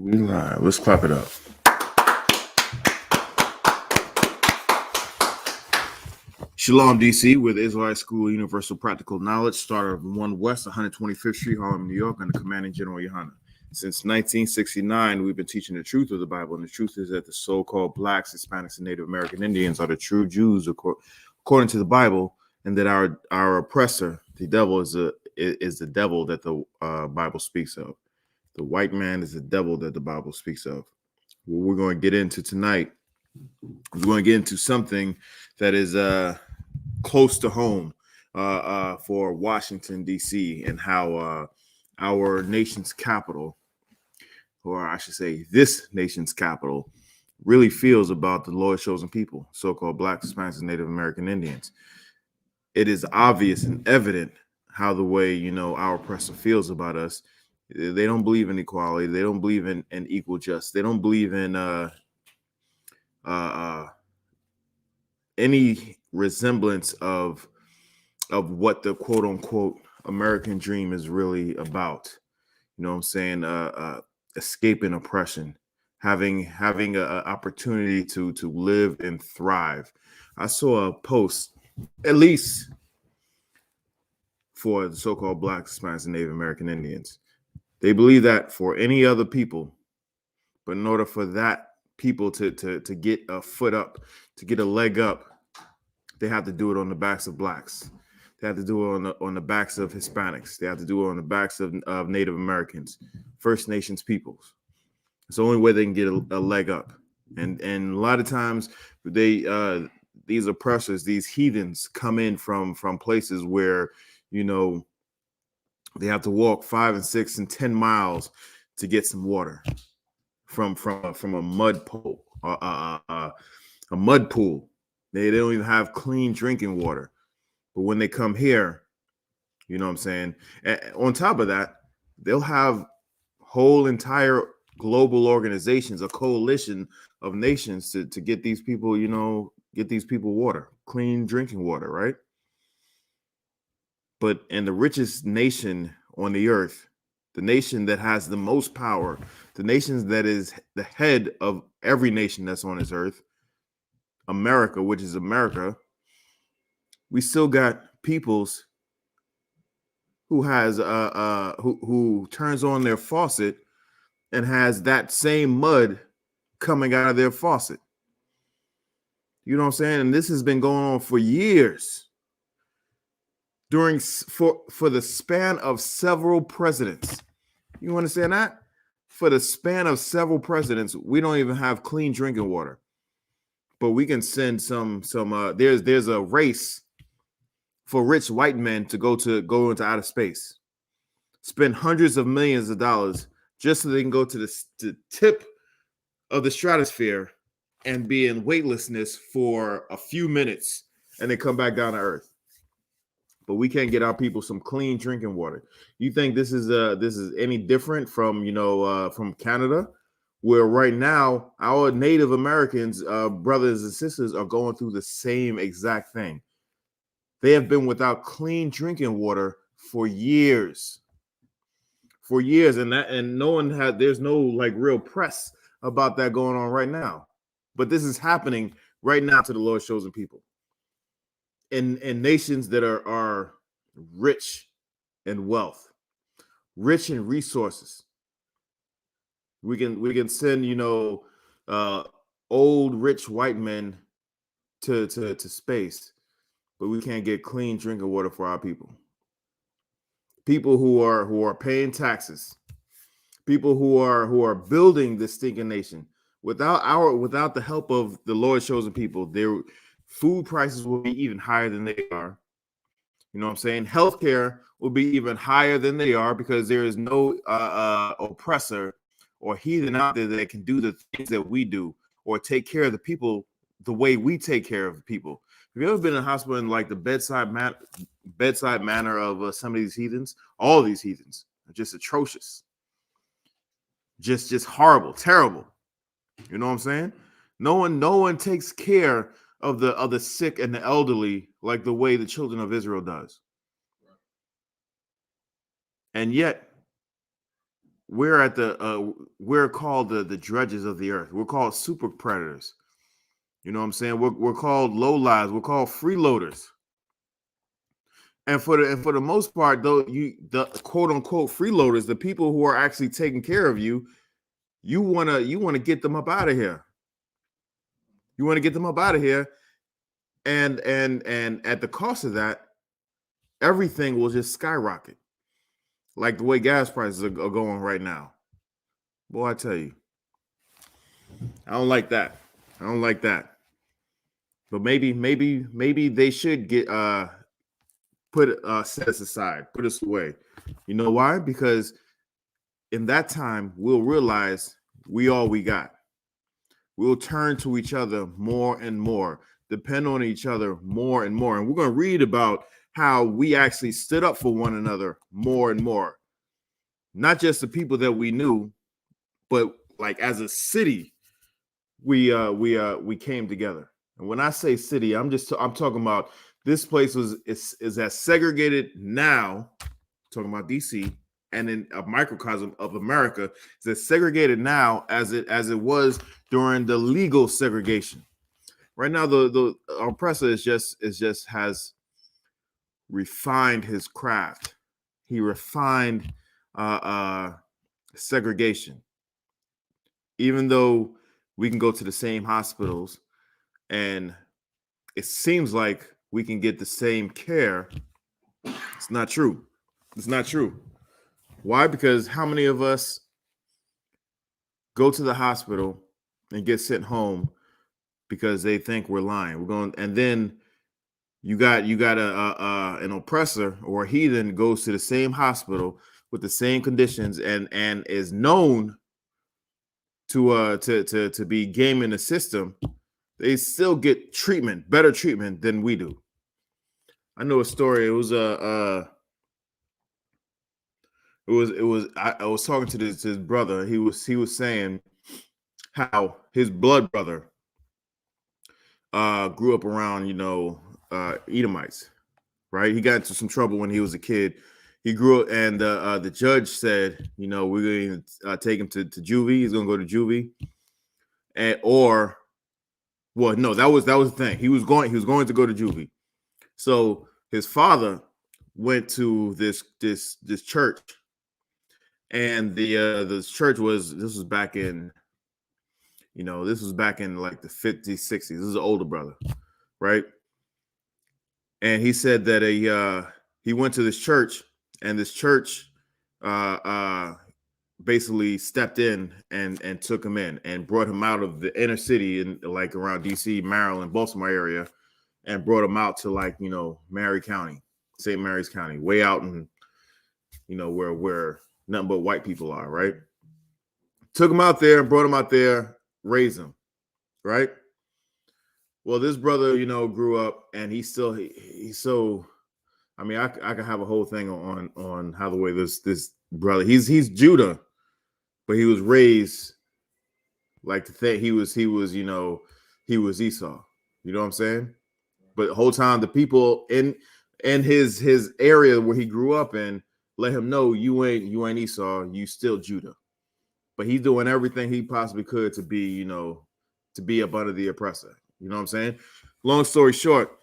We live. Let's clap it up. Shalom, DC, with Israelite School of Universal Practical Knowledge, starter of 1 West, 125th Street, Harlem, New York, under Commanding General Yahanna. Since 1969, we've been teaching the truth of the Bible, and the truth is that the so-called blacks, Hispanics, and Native American Indians are the true Jews according to the Bible, and that our oppressor, the devil, is the devil that the Bible speaks of. The white man is the devil that the Bible speaks of. What we're going to get into tonight, we're going to get into something that is close to home for Washington, D.C., and how our nation's capital, or I should say this nation's capital, really feels about the Lord's chosen people, so-called blacks, Hispanics, and Native American Indians. It is obvious and evident how the way, our oppressor feels about us. They don't believe in equality. They don't believe in equal justice. They don't believe in any resemblance of what the quote unquote American dream is really about. You know what I'm saying? Escaping oppression, having an opportunity to live and thrive. I saw a post, at least for the so-called blacks, Hispanics, and Native American Indians. They believe that for any other people, but in order for that people to get a foot up, to get a leg up, they have to do it on the backs of blacks. They have to do it on the backs of Hispanics. They have to do it on the backs of Native Americans, First Nations peoples. It's the only way they can get a leg up. And a lot of times these oppressors, these heathens, come in from places where they have to walk 5 and 6 and 10 miles to get some water from a mud pool, a mud pool. They don't even have clean drinking water. But when they come here, you know what I'm saying? On top of that, they'll have whole entire global organizations, a coalition of nations to get these people, water, clean drinking water, right? But in the richest nation on the earth, the nation that has the most power, the nation that is the head of every nation that's on this earth, America, which is America, we still got peoples who has who turns on their faucet and has that same mud coming out of their faucet. You know what I'm saying? And this has been going on for years. For the span of several presidents. You understand that? For the span of several presidents, we don't even have clean drinking water. But we can send some there's a race for rich white men to go into outer space. Spend hundreds of millions of dollars just so they can go to the tip of the stratosphere and be in weightlessness for a few minutes and then come back down to earth. But we can't get our people some clean drinking water. You think this is any different from from Canada, where right now our Native Americans, brothers and sisters, are going through the same exact thing. They have been without clean drinking water for years. And no one there's no real press about that going on right now. But this is happening right now to the Lord's chosen people. In nations that are rich in wealth, rich in resources. We can send old rich white men to space, but we can't get clean drinking water for our people. People who are paying taxes, people who are building this stinking nation. Without the help of the Lord's chosen people, their food prices will be even higher than they are. You know what I'm saying? Healthcare will be even higher than they are because there is no oppressor or heathen out there that can do the things that we do or take care of the people the way we take care of people. Have you ever been in a hospital in the bedside manner of some of these heathens? All of these heathens are just atrocious, just horrible, terrible. You know what I'm saying? No one takes care of the sick and the elderly like the way the children of Israel does. And yet, we're at the we're called the dredges of the earth. We're called super predators. You know what I'm saying? We're called low lives. We're called freeloaders. And for the most part, though, the quote unquote freeloaders, the people who are actually taking care of you, you wanna get them up out of here. You want to get them up out of here, and at the cost of that, everything will just skyrocket, like the way gas prices are going right now. Boy, I tell you, I don't like that. I don't like that. But maybe they should get put set us aside, put us away. You know why? Because in that time we'll realize we all we got. We'll turn to each other more and more, depend on each other more and more. And we're going to read about how we actually stood up for one another more and more. Not just the people that we knew, but like as a city, we came together. And when I say city, I'm talking about this place is as segregated now, talking about DC, and in a microcosm of America, is as segregated now as it was during the legal segregation. Right now, the oppressor is just has refined his craft. He refined segregation. Even though we can go to the same hospitals and it seems like we can get the same care, it's not true. It's not true. Why? Because how many of us go to the hospital and get sent home because they think we're lying? We're going, and then you got an oppressor or a heathen goes to the same hospital with the same conditions and is known to be gaming the system. They still get treatment, better treatment than we do. I know a story. It was I was talking to his brother. He was saying how his blood brother grew up around, Edomites, right? He got into some trouble when he was a kid. He grew up, and the judge said, we're going to take him to juvie. He's going to go to juvie, no, that was the thing. He was going to go to juvie. So his father went to this church, and this church was back in like the 50s, 60s. This is an older brother, right? And he said that he went to this church, and this church basically stepped in and took him in and brought him out of the inner city in like around DC, Maryland, Baltimore area, and brought him out to like Mary County, St. Mary's County, way out in where nothing but white people are, right? Took him out there, brought him out there, raised him, right? Well, this brother, grew up, and he's so. I mean, I could have a whole thing on how the way this brother, he's Judah, but he was raised like to think he was Esau. You know what I'm saying? But the whole time the people in his area where he grew up in let him know you ain't Esau, you still Judah. But he's doing everything he possibly could to be up under the oppressor. You know what I'm saying? Long story short,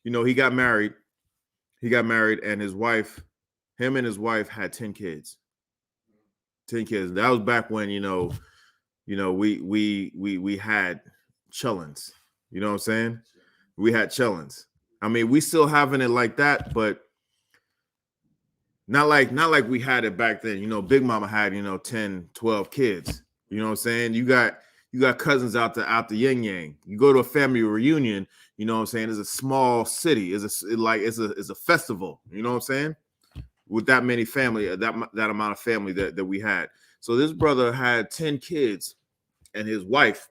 he got married. And him and his wife had 10 kids. 10 kids. That was back when, we had chillins. You know what I'm saying? We had chillins. I mean, we still having it like that, but not like we had it back then. Big Mama had, 10, 12 kids. You know what I'm saying? You got cousins out the yin yang. You go to a family reunion, you know what I'm saying? It's a small city. It's a festival. You know what I'm saying? With that many family, that amount of family that we had. So this brother had 10 kids, and his wife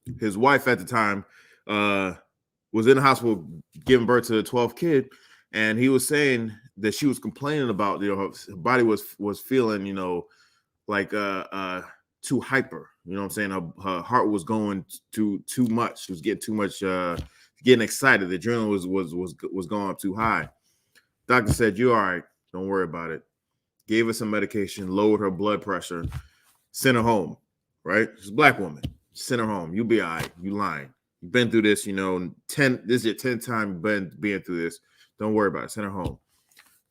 at the time was in the hospital giving birth to the 12th kid, and he was saying that she was complaining about her body was feeling like too hyper. You know what I'm saying? Her heart was going too much. She was getting too much, getting excited. The adrenaline was going up too high. Doctor said, "You're all right. Don't worry about it." gave her some medication, lowered her blood pressure, sent her home, right? She's a black woman. Send her home. You'll be all right. You lying. You've been through this, 10, this is your 10th time being through this. Don't worry about it. Send her home.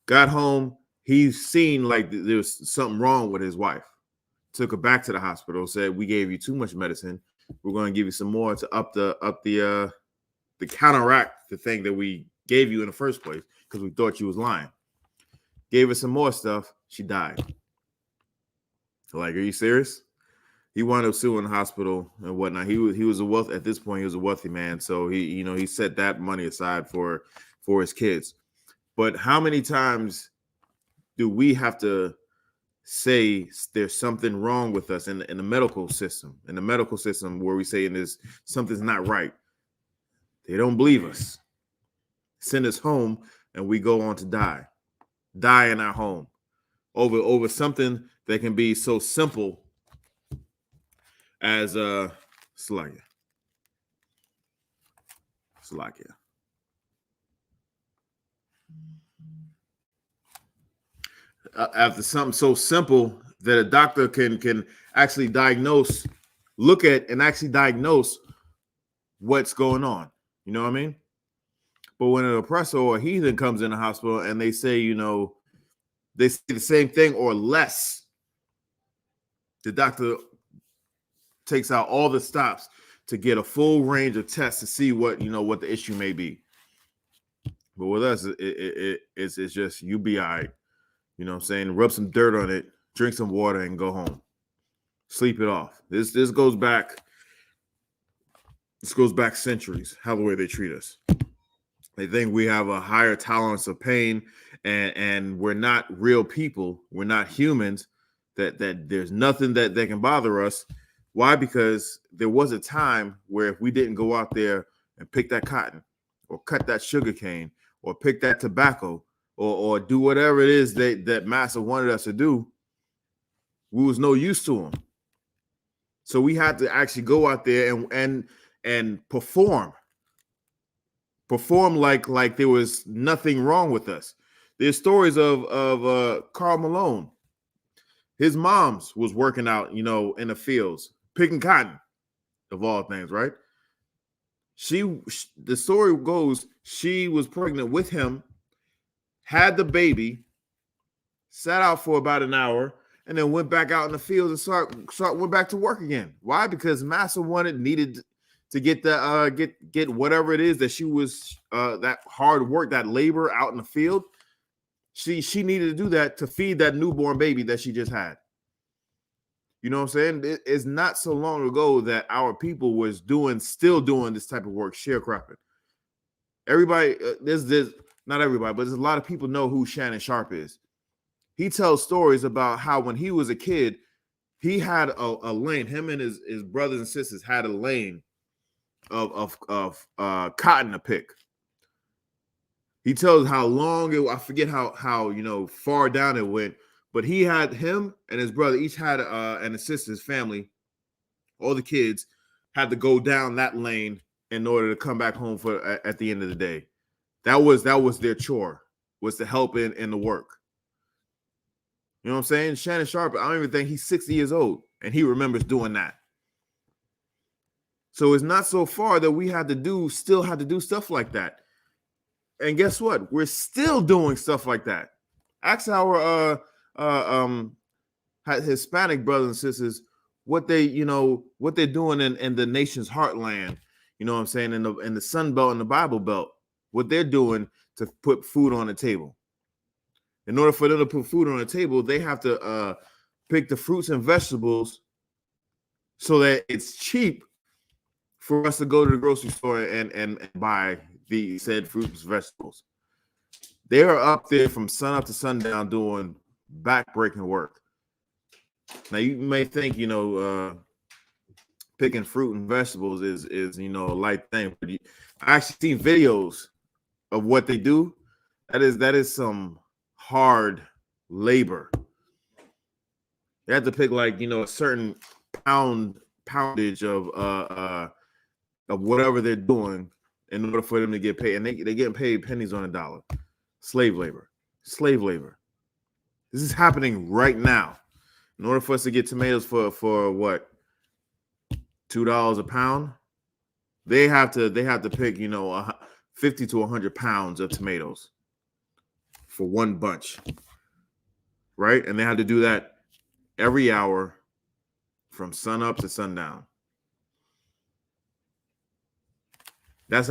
Got home. He's seen like there was something wrong with his wife. Took her back to the hospital, said, we gave you too much medicine. We're going to give you some more to up the counteract the thing that we gave you in the first place because we thought you was lying. Gave her some more stuff. She died. Like, are you serious? He wound up suing the hospital and whatnot. He was a wealth at this point. He was a wealthy man, so he set that money aside for his kids. But how many times do we have to say there's something wrong with us in the medical system? In the medical system, where we say something's not right, they don't believe us. Send us home, and we go on to die in our home over something that can be so simple as Slovakia. After something so simple that a doctor can actually look at and actually diagnose what's going on. You know what I mean? But when an oppressor or a heathen comes in the hospital and they say, they say the same thing or less, the doctor takes out all the stops to get a full range of tests to see what the issue may be. But with us, it's just you be all right. You know what I'm saying? Rub some dirt on it, drink some water, and go home. Sleep it off. This goes back. This goes back centuries. How the way they treat us. They think we have a higher tolerance of pain, and we're not real people. We're not humans. That there's nothing that can bother us. Why? Because there was a time where if we didn't go out there and pick that cotton or cut that sugar cane or pick that tobacco or do whatever it is that Master wanted us to do, we was no use to him. So we had to actually go out there and perform like there was nothing wrong with us. There's stories of Karl Malone. His mom's was working out, in the fields, picking cotton, of all things, right? The story goes, she was pregnant with him, had the baby, sat out for about an hour, and then went back out in the fields and went back to work again. Why? Because Master needed to get the get whatever it is that she was that hard work, that labor out in the field. She needed to do that to feed that newborn baby that she just had. You know what I'm saying? It's not so long ago that our people was still doing this type of work, sharecropping. Everybody, there's not everybody, but there's a lot of people know who Shannon Sharpe is. He tells stories about how when he was a kid, he had a lane. Him and his brothers and sisters had a lane of cotton to pick. He tells how long I forget how far down it went, but him and his brother each had and his sister's family, all the kids had to go down that lane in order to come back home at the end of the day. That was their chore, was to help in the work. You know what I'm saying? Shannon Sharpe, I don't even think he's 60 years old, and he remembers doing that. So it's not so far that we still had to do stuff like that. And guess what? We're still doing stuff like that. Ask our Hispanic brothers and sisters what they're doing in the nation's heartland. You know what I'm saying? In the Sun Belt and the Bible Belt, what they're doing to put food on the table. In order for them to put food on the table, they have to pick the fruits and vegetables so that it's cheap for us to go to the grocery store and buy the said fruits and vegetables. They are up there from sun up to sundown doing backbreaking work. Now you may think, picking fruit and vegetables is a light thing, but I actually seen videos of what they do. That is some hard labor. They have to pick a certain poundage of whatever they're doing in order for them to get paid, and they're getting paid pennies on a dollar. Slave labor. This is happening right now. In order for us to get tomatoes for what, $2 a pound, they have to pick 50 to 100 pounds of tomatoes for one bunch, right? And they have to do that every hour from sun up to sundown. That's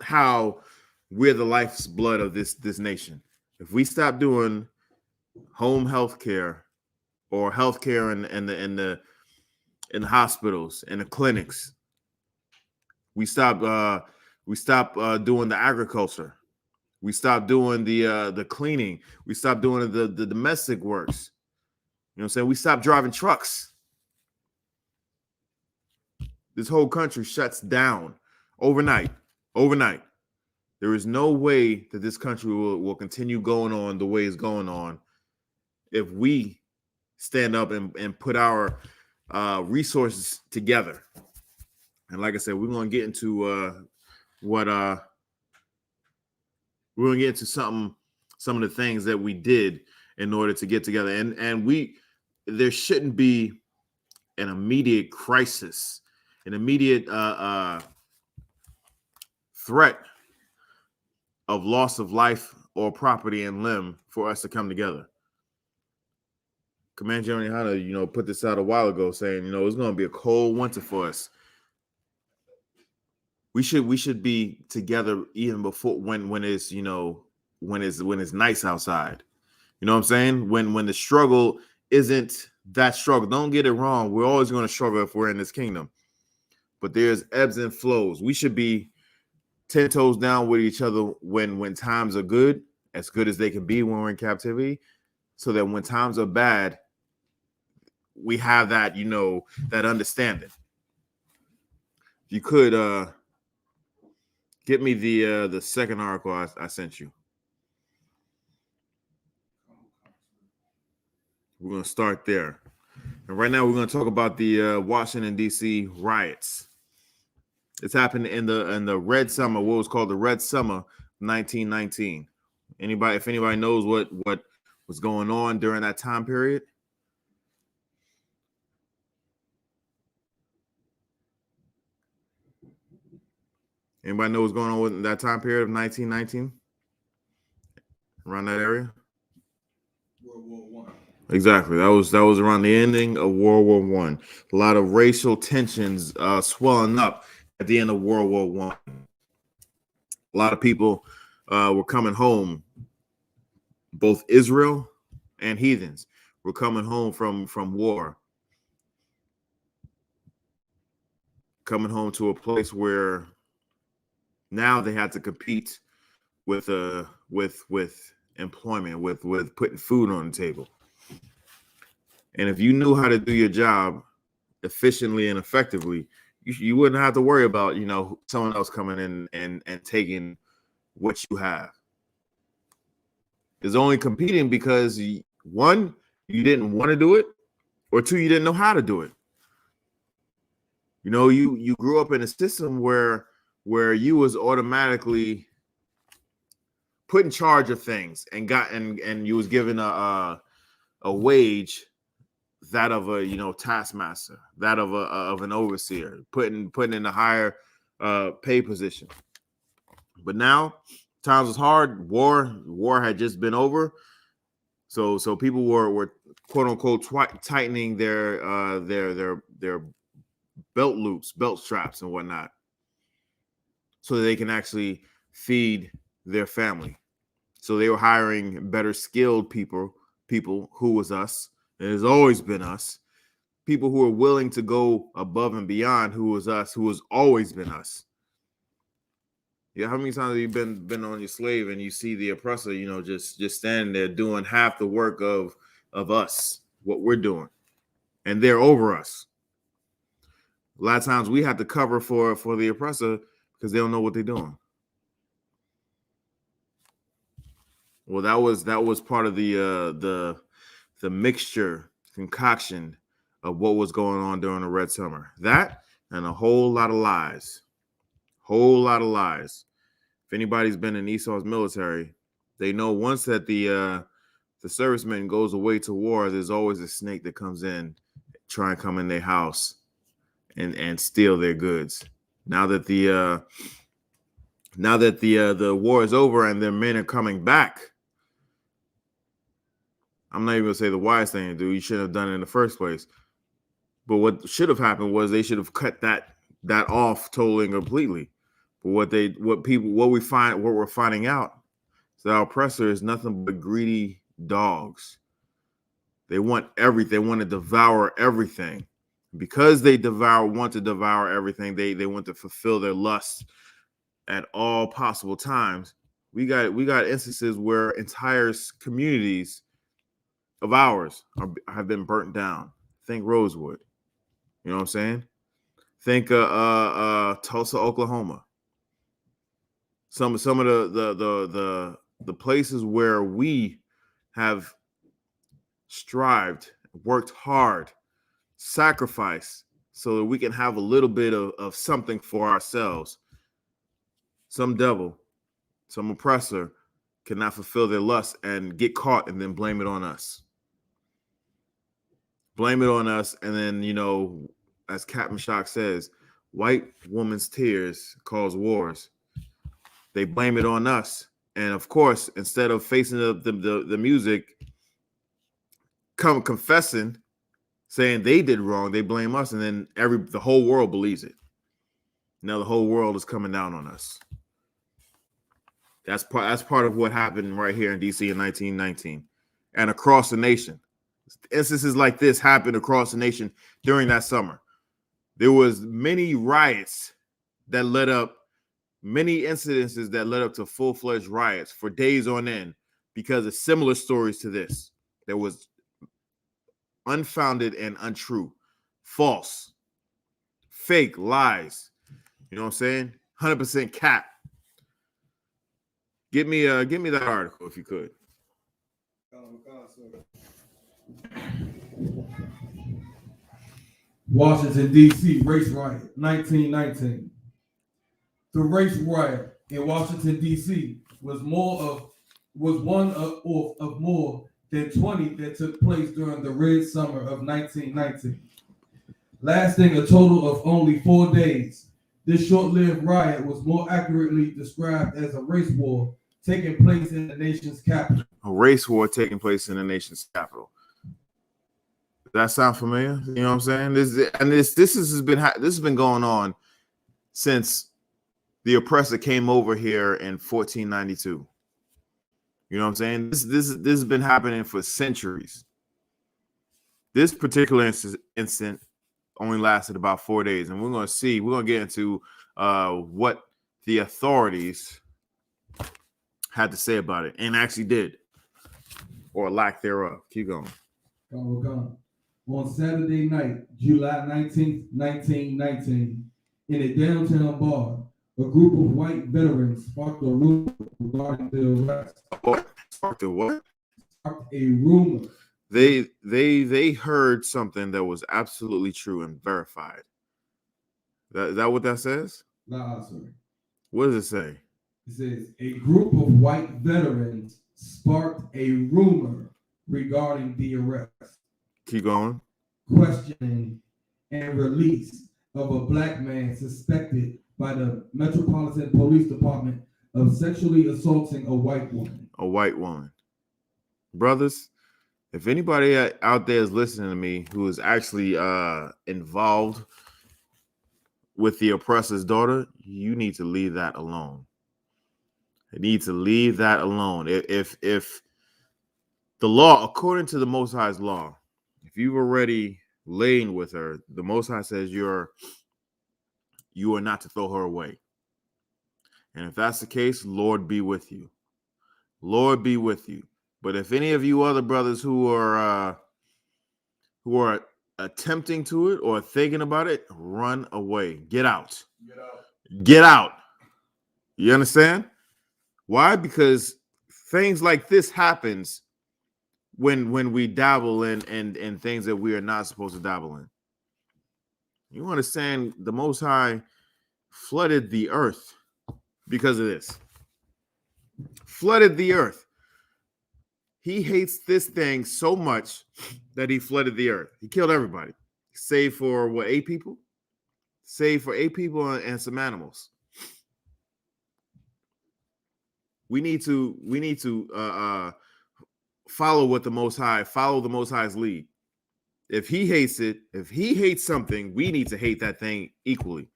how we're the life's blood of this nation. If we stop doing home health care or health care in the hospitals and the clinics, we stop doing the agriculture, we stop doing the cleaning, we stop doing the domestic works. You know what I'm saying? We stop driving trucks. This whole country shuts down overnight. There is no way that this country will continue going on the way it's going on if we stand up and put our resources together. And like I said, we're going to get into some of the things that we did in order to get together. And there shouldn't be an immediate crisis, an immediate threat of loss of life or property and limb for us to come together. Command General Yahanna, put this out a while ago, saying, it's going to be a cold winter for us. We should be together even before when it's nice outside. You know what I'm saying? When the struggle isn't that struggle. Don't get it wrong. We're always going to struggle if we're in this kingdom. But there's ebbs and flows. We should be 10 toes down with each other when times are good as they can be when we're in captivity, so that when times are bad, we have that, that understanding. If you could get me the second article I sent you. We're going to start there. And right now we're going to talk about the Washington, D.C. riots. It's happened in the Red Summer, what was called the Red Summer 1919. If anybody knows what was going on during that time period? Anybody know what's going on with that time period of 1919? Around that area? World War I. Exactly. That was around the ending of World War I. A lot of racial tensions swelling up at the end of World War I. A lot of people were coming home. Both Israel and heathens were coming home from war. Coming home to a place where now they had to compete with employment, with putting food on the table. And if you knew how to do your job efficiently and effectively, you wouldn't have to worry about, someone else coming in and taking what you have. It's only competing because, one, you didn't want to do it, or two, you didn't know how to do it. You grew up in a system where you was automatically put in charge of things and you was given a wage, that of a taskmaster, that of an overseer, put in a higher pay position. But now times was hard. War had just been over, so people were quote unquote tightening their belt loops, belt straps, and whatnot, so that they can actually feed their family. So they were hiring better skilled people who was us. It has always been us. People who are willing to go above and beyond, who was us, who has always been us. Yeah, how many times have you been on your slave and you see the oppressor, just standing there doing half the work of us, what we're doing, and they're over us. A lot of times we have to cover for the oppressor because they don't know what they're doing. Well, that was part of the mixture, concoction of what was going on during the Red Summer. That and a whole lot of lies. If anybody's been in Esau's military, they know once that the the serviceman goes away to war, there's always a snake that comes in, try and come in their house and steal their goods. Now that the war is over and their men are coming back, I'm not even gonna say the wise thing to do. You shouldn't have done it in the first place. But what should have happened was they should have cut that off totally and completely. But what we're finding out is that our oppressor is nothing but greedy dogs. They want everything. They want to devour everything. Because they want to devour everything, they want to fulfill their lusts at all possible times. We got instances where entire communities of ours have been burnt down. Think Rosewood. You know what I'm saying? Think Tulsa, Oklahoma. Some of the places where we have strived, worked hard, sacrificed so that we can have a little bit of something for ourselves. Some devil, some oppressor cannot fulfill their lust and get caught and then blame it on us. Blame it on us, and then, you know, as Captain Shock says, white woman's tears cause wars. They blame it on us. And of course, instead of facing the music, confessing, saying they did wrong, they blame us, and then the whole world believes it. Now the whole world is coming down on us. That's part of what happened right here in DC in 1919 and across the nation. Instances like this happened across the nation during that summer. There was many riots that led up, many incidences that led up to full-fledged riots for days on end because of similar stories to this. There was unfounded and untrue, false, fake lies. You know what I'm saying? 100% cap. Give me that article if you could. Washington, D.C. race riot, 1919. The race riot in Washington, D.C. was one of more than 20 that took place during the Red Summer of 1919, lasting a total of only 4 days. This short-lived riot was more accurately described as a race war taking place in the nation's capital. A race war taking place in the nation's capital. Does that sound familiar? You know what I'm saying? This has been going on since the oppressor came over here in 1492. You know what I'm saying? This has been happening for centuries. This particular incident only lasted about 4 days, and we're going to get into what the authorities had to say about it, and actually did, or lack thereof. Keep going. On Saturday night, July 19th, 1919, in a downtown bar, a group of white veterans sparked a rumor regarding the arrest. Sparked a what? Sparked a rumor. They heard something that was absolutely true and verified. Is that what that says? Nah, sorry. What does it say? It says a group of white veterans sparked a rumor regarding the arrest. Keep going. Questioning and release of a black man suspected by the Metropolitan Police Department of sexually assaulting a white woman. A white woman. Brothers, if anybody out there is listening to me who is actually involved with the oppressor's daughter, you need to leave that alone. You need to leave that alone. If the law, according to the Most High's law, if you've already lain with her, the Most High says you are not to throw her away. And if that's the case, Lord be with you. Lord be with you. But if any of you other brothers who are attempting to it or thinking about it, run away. Get out. Get out. You understand? Why? Because things like this happens when we dabble in things that we are not supposed to dabble in. You understand? The Most High flooded the earth because of this. Flooded the earth. He hates this thing so much that he flooded the earth. He killed everybody, save for what, 8 people? Save for 8 people and some animals. We need to follow what the Most High, follow the Most High's lead. If he hates it, if he hates something, we need to hate that thing equally.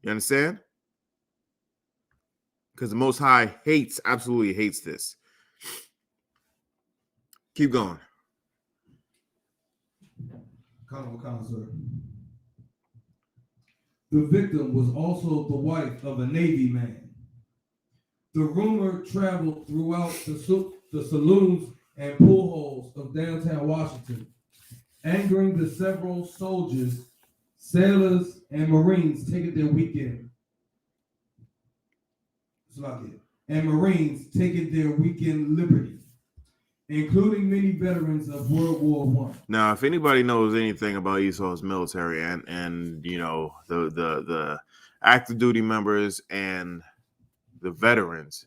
You understand? Because the Most High absolutely hates this. Keep going. Sir. The victim was also the wife of a Navy man. The rumor traveled throughout the saloons and pool halls of downtown Washington, angering the several soldiers, sailors, and Marines taking their weekend. Liberty, including many veterans of World War I. Now, if anybody knows anything about Esau's military and you know the active duty members and the veterans,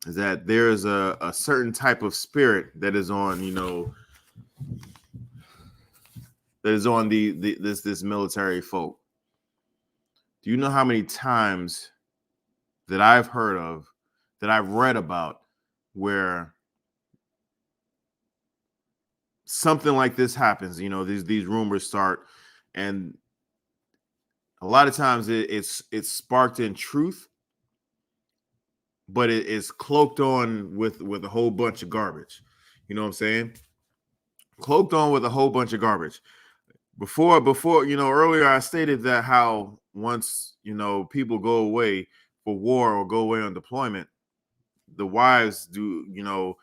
is that there's a certain type of spirit that is on, you know, that is on this military folk. Do you know how many times that I've heard of, that I've read about, where something like this happens? You know, these rumors start, and a lot of times it's sparked in truth, but it is cloaked on with a whole bunch of garbage. You know what I'm saying? Cloaked on with a whole bunch of garbage. Before, you know, earlier I stated that how once, you know, people go away for war or go away on deployment, the wives do, you know,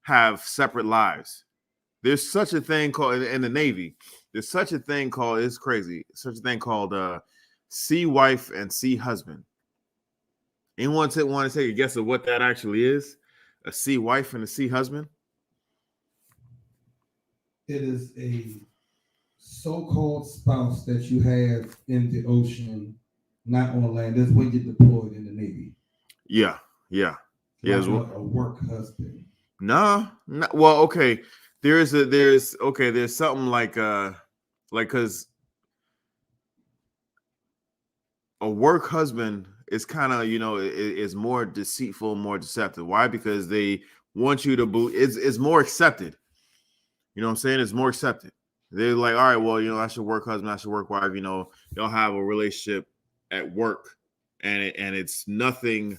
have separate lives. There's such a thing called, in the Navy, there's such a thing called, it's crazy, such a thing called sea wife and sea husband. Anyone want to take a guess of what that actually is? A sea wife and a sea husband? It is a so-called spouse that you have in the ocean, not on land. That's when you're deployed in the Navy. Yeah. Like a work husband. No. Well, okay. There's something like because a work husband is kind of, you know, is more deceitful, more deceptive. Why? Because they want you to believe it's more accepted. You know what I'm saying? It's more accepted. They're like, all right, well, you know, I should work husband, I should work wife. You know, y'all have a relationship at work, and it's nothing.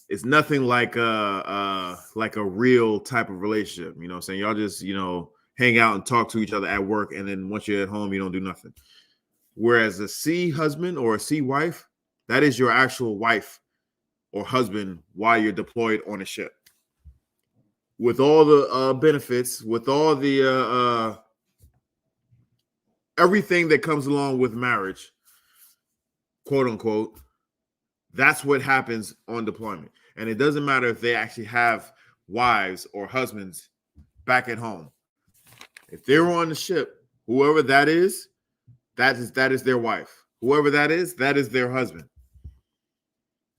It's nothing like a real type of relationship. You know what I'm saying? Y'all just, you know, hang out and talk to each other at work, and then once you're at home, you don't do nothing. Whereas a sea husband or a sea wife, that is your actual wife or husband while you're deployed on a ship, with all the benefits, with all the everything that comes along with marriage, quote unquote. That's what happens on deployment. And it doesn't matter if they actually have wives or husbands back at home. If they're on the ship, whoever that is their wife. Whoever that is their husband.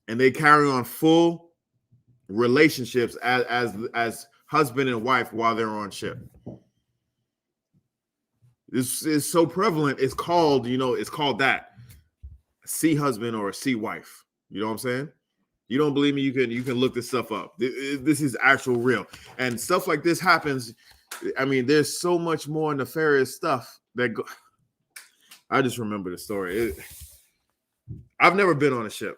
And they carry on full relationships as husband and wife while they're on ship. This is so prevalent. It's called, you know, it's called that, a sea husband or a sea wife. You know what I'm saying? You don't believe me? You can look this stuff up. This is actual real, and stuff like this happens. I mean, there's so much more nefarious stuff that I just remember the story. I've never been on a ship.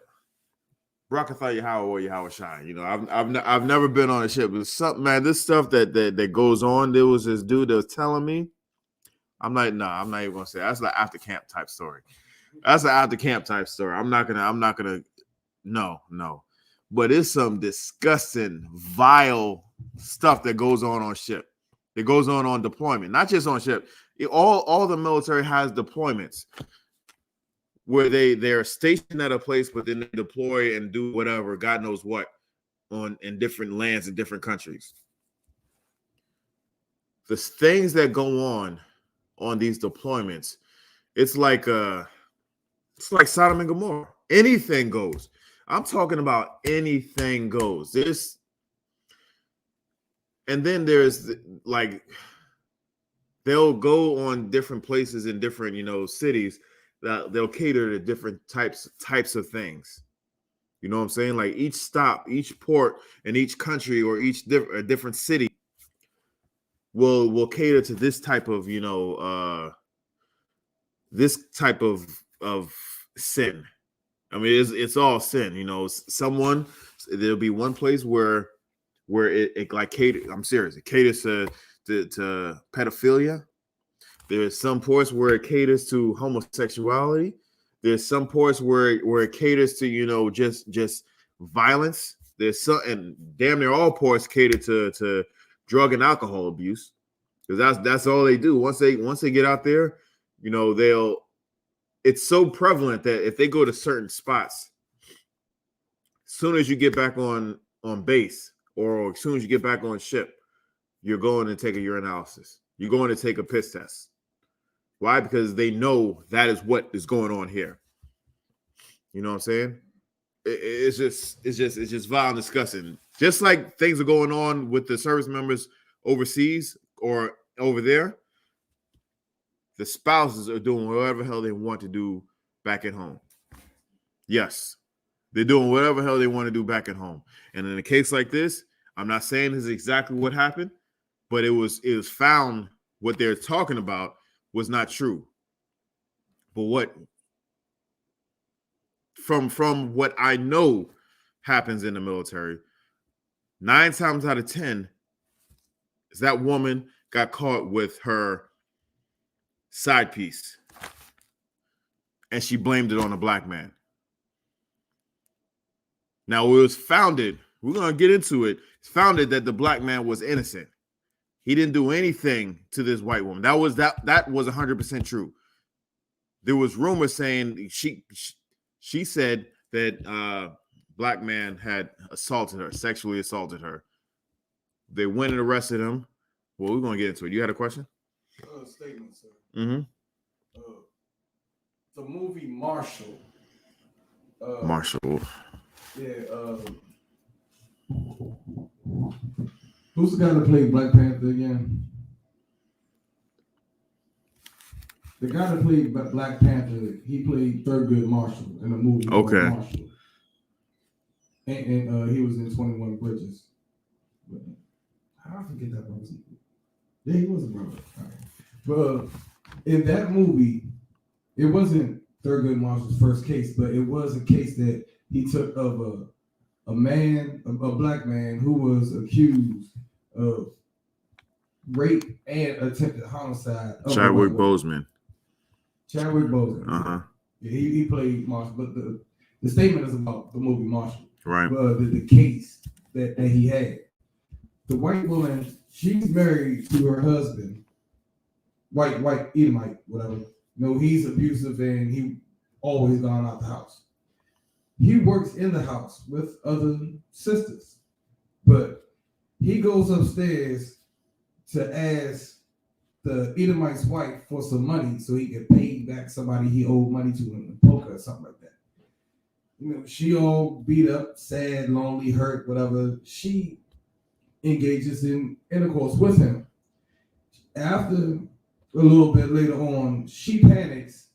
Brakatha Yahweh or Yahweh Shai. You know, I've never been on a ship. But something, man, this stuff that goes on. There was this dude that was telling me. I'm not even gonna say that. That's like after camp type story. That's an after camp type story. I'm not gonna. No. But it's some disgusting, vile stuff that goes on ship. That goes on deployment, not just on ship. All the military has deployments where they're stationed at a place, but then they deploy and do whatever, God knows what, in different lands in different countries. The things that go on these deployments, it's like Sodom and Gomorrah. Anything goes. I'm talking about anything goes. And then there's like they'll go on different places in different, cities that they'll cater to different types of things. You know what I'm saying? Like each stop, each port in each country or each different city will cater to this type of, this type of sin. I mean, it's all sin, there'll be one place where it like caters. I'm serious. It caters to pedophilia. There's some ports where it caters to homosexuality. There's some ports where it caters to just violence. There's some, and damn near all ports cater to drug and alcohol abuse, because that's all they do. Once they get out there, they'll. It's so prevalent that if they go to certain spots, as soon as you get back on base or as soon as you get back on ship, you're going to take a urinalysis. You're going to take a piss test. Why? Because they know that is what is going on here. You know what I'm saying? It's just vile and disgusting. Just like things are going on with the service members overseas or over there, the spouses are doing whatever hell they want to do back at home. Yes, they're doing whatever hell they want to do back at home. And in a case like this, I'm not saying this is exactly what happened, but it was found what they're talking about was not true. But what from what I know happens in the military, 9 times out of 10 is that woman got caught with her side piece and she blamed it on a black man. Now, it was founded, we're going to get into it, it's founded that the black man was innocent. He didn't do anything to this white woman. That was 100% true. There was rumors saying she said that black man had assaulted her, sexually assaulted her. They went and arrested him. Well, we're going to get into it. You had a question? Statement, sir. Mm-hmm. The movie Marshall. Marshall. Yeah. Who's the guy that played Black Panther again? The guy that played Black Panther, he played Thurgood Marshall in a movie called Marshall. And he was in 21 Bridges. But how I forget that brother? Yeah, he was a brother. But in that movie, it wasn't Thurgood Marshall's first case, but it was a case that he took of a black man who was accused of rape and attempted homicide. Chadwick Boseman. Uh-huh. Yeah, he played Marshall, but the statement is about the movie Marshall. Right. The case that he had. The white woman, she's married to her husband, white Edomite, whatever. He's abusive and he always gone out the house. He works in the house with other sisters, but he goes upstairs to ask the Edomite's wife for some money so he could pay back somebody he owed money to in poker or something like that. She all beat up, sad, lonely, hurt, whatever. She engages in intercourse with him. After a little bit later on, she panics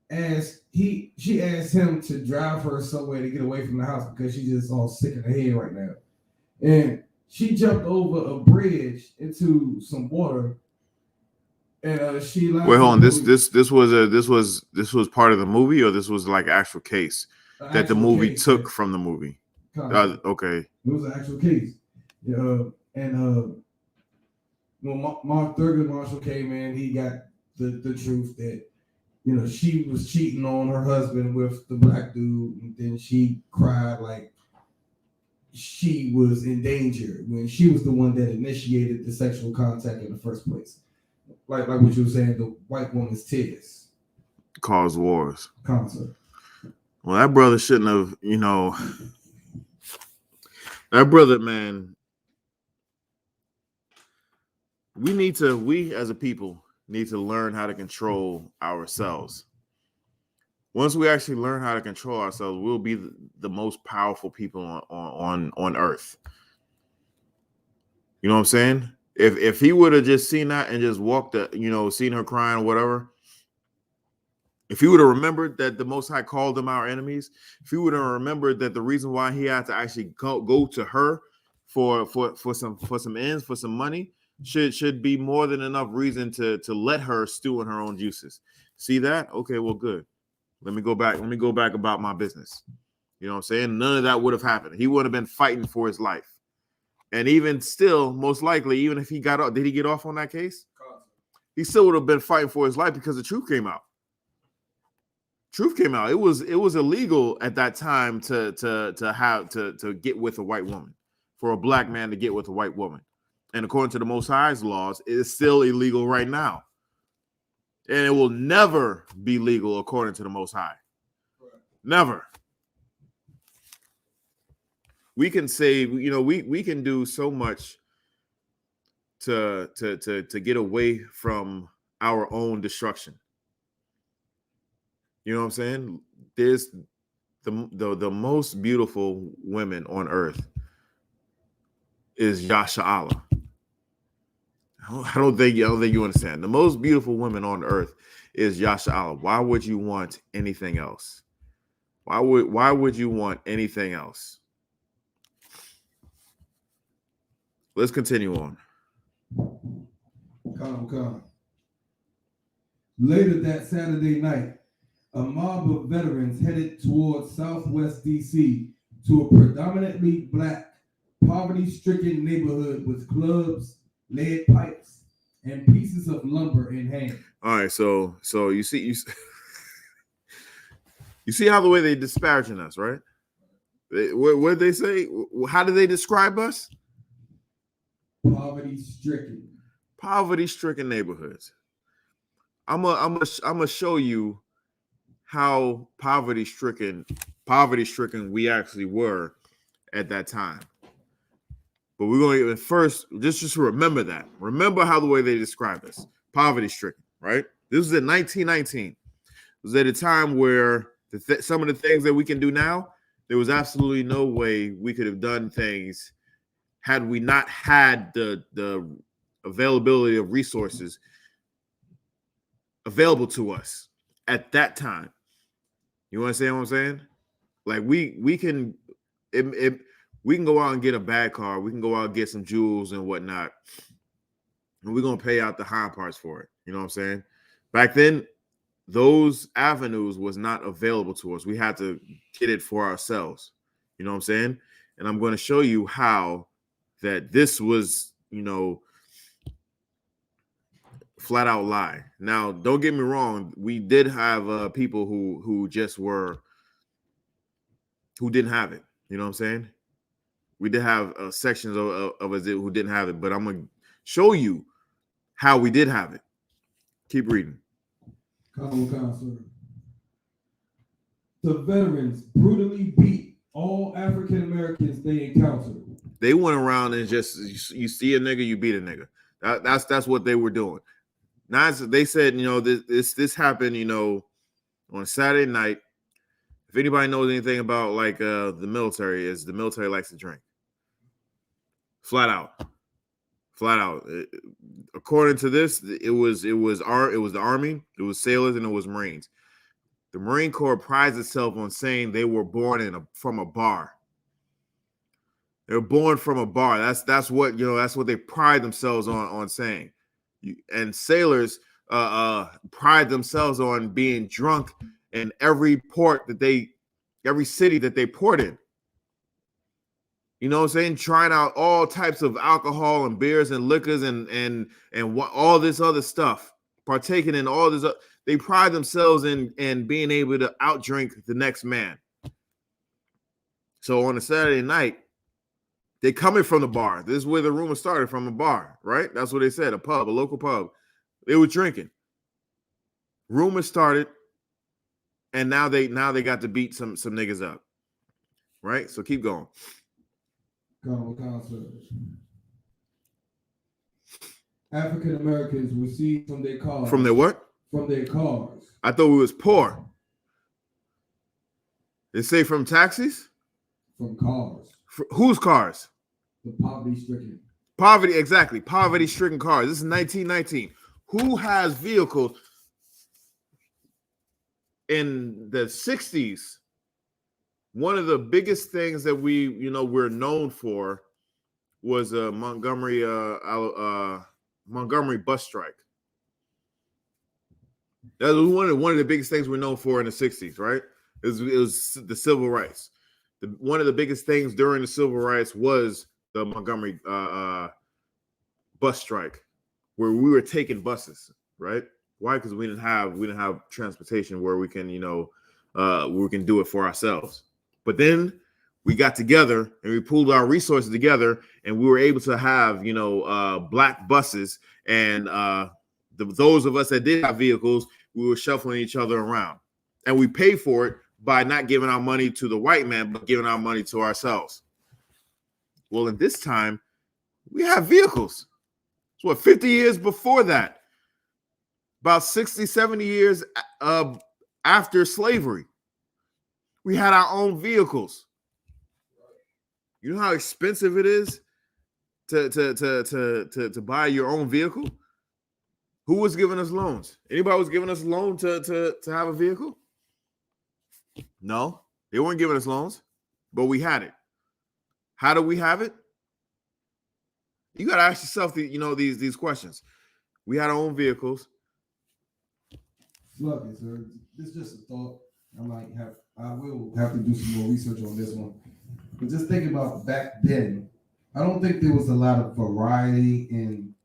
as she asked him to drive her somewhere to get away from the house because she's just all sick in her head right now. And she jumped over a bridge into some water. And she lied. Wait, hold on. This was part of the movie, or this was like actual case that the movie took from the movie? Okay. It was an actual case. Mark Thurgood Marshall came in. He got the truth that she was cheating on her husband with the black dude, and then she cried like she was in danger when she was the one that initiated the sexual contact in the first place. Like what you were saying, the white woman's tears cause wars. Concept. Well, that brother shouldn't have, that brother, man. We as a people need to learn how to control ourselves. Once we actually learn how to control ourselves, we'll be the most powerful people on earth. You know what I'm saying? If he would have just seen that and just walked, seen her crying or whatever, if he would have remembered that the Most High called them our enemies, if he would have remembered that the reason why he had to actually go to her for some ends, for some money, should be more than enough reason to let her stew in her own juices. See that? Okay, well, good. Let me go back about my business. You know what I'm saying? None of that would have happened. He would have been fighting for his life. And even still, most likely, even if he got off, did he get off on that case? He still would have been fighting for his life because the truth came out. Truth came out. It was illegal at that time to get with a white woman, for a black man to get with a white woman. And according to the Most High's laws, it is still illegal right now. And it will never be legal according to the Most High. Never. We can say, we can do so much to get away from our own destruction. You know what I'm saying? There's the most beautiful women on earth is Yasha. I don't think you understand. The most beautiful women on earth is Yasha. Why would you want anything else? Why would you want anything else? Let's continue on. Come. Later that Saturday night, a mob of veterans headed towards Southwest D.C. to a predominantly black, poverty-stricken neighborhood with clubs, lead pipes, and pieces of lumber in hand. All right, so you see how the way they disparaging us, right? What did they say? How do they describe us? Poverty-stricken neighborhoods. I'm gonna show you how poverty stricken we actually were at that time. But we're going to first just remember that. Remember how the way they describe us, poverty stricken, right? This was in 1919. It was at a time where some of the things that we can do now, there was absolutely no way we could have done things had we not had the availability of resources available to us at that time. You understand what I'm saying? Like we can go out and get a bad car. We can go out and get some jewels and whatnot, and we're gonna pay out the high parts for it. You know what I'm saying? Back then, those avenues was not available to us. We had to get it for ourselves. You know what I'm saying? And I'm going to show you how that this was, flat out lie. Now, don't get me wrong. We did have people who didn't have it. You know what I'm saying? We did have sections of us who didn't have it, but I'm going to show you how we did have it. Keep reading. The veterans brutally beat all African Americans they encountered. They went around and just, you see a nigga, you beat a nigga. That's what they were doing. Now they said, this happened, on Saturday night. If anybody knows anything about like the military, is the military likes to drink. Flat out. According to this, it was the Army, it was sailors, and it was Marines. The Marine Corps prides itself on saying they were born from a bar. They were born from a bar. That's what they pride themselves on saying. And sailors pride themselves on being drunk in every city that they port in. You know what I'm saying? Trying out all types of alcohol and beers and liquors and all this other stuff. Partaking in all this. They pride themselves in being able to outdrink the next man. So on a Saturday night, they coming from the bar. This is where the rumor started, from a bar, right? That's what they said, a local pub. They were drinking. Rumor started, and now they got to beat some niggas up, right? So keep going. African Americans received from their cars. From their what? From their cars. I thought we was poor. They say from taxis? From cars. Whose cars? The poverty stricken. Poverty, exactly. Poverty-stricken cars. This is 1919. Who has vehicles in the 60s? One of the biggest things that we're known for was a Montgomery bus strike. That was one of the biggest things we're known for in the 60s, right? It was the civil rights. One of the biggest things during the civil rights was the Montgomery bus strike, where we were taking buses, right? Why? Because we didn't have transportation where we can we can do it for ourselves. But then we got together and we pooled our resources together, and we were able to have black buses, and those of us that did have vehicles, we were shuffling each other around, and we paid for it by not giving our money to the white man, but giving our money to ourselves. Well, in this time, we have vehicles. So what, 50 years before that, about 60, 70 years after slavery, we had our own vehicles. You know how expensive it is to buy your own vehicle? Who was giving us loans? Anybody was giving us a loan to have a vehicle? No, they weren't giving us loans, but we had it. How do we have it? You got to ask yourself these questions. We had our own vehicles. Love it, sir. This is just a thought. I will have to do some more research on this one. But just think about back then, I don't think there was a lot of variety in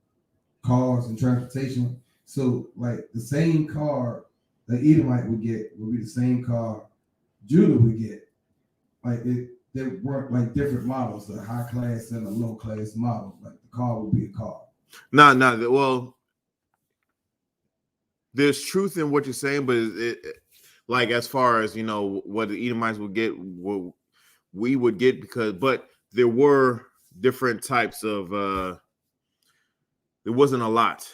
cars and transportation. So, like, the same car that Edomite would get would be the same car Judah would get. Like, there weren't like different models, a high class and a low class model. Like, the car would be a car. No. Well, there's truth in what you're saying, but like as far as what the Edomites would get, what we would get, but there were different types of. There wasn't a lot.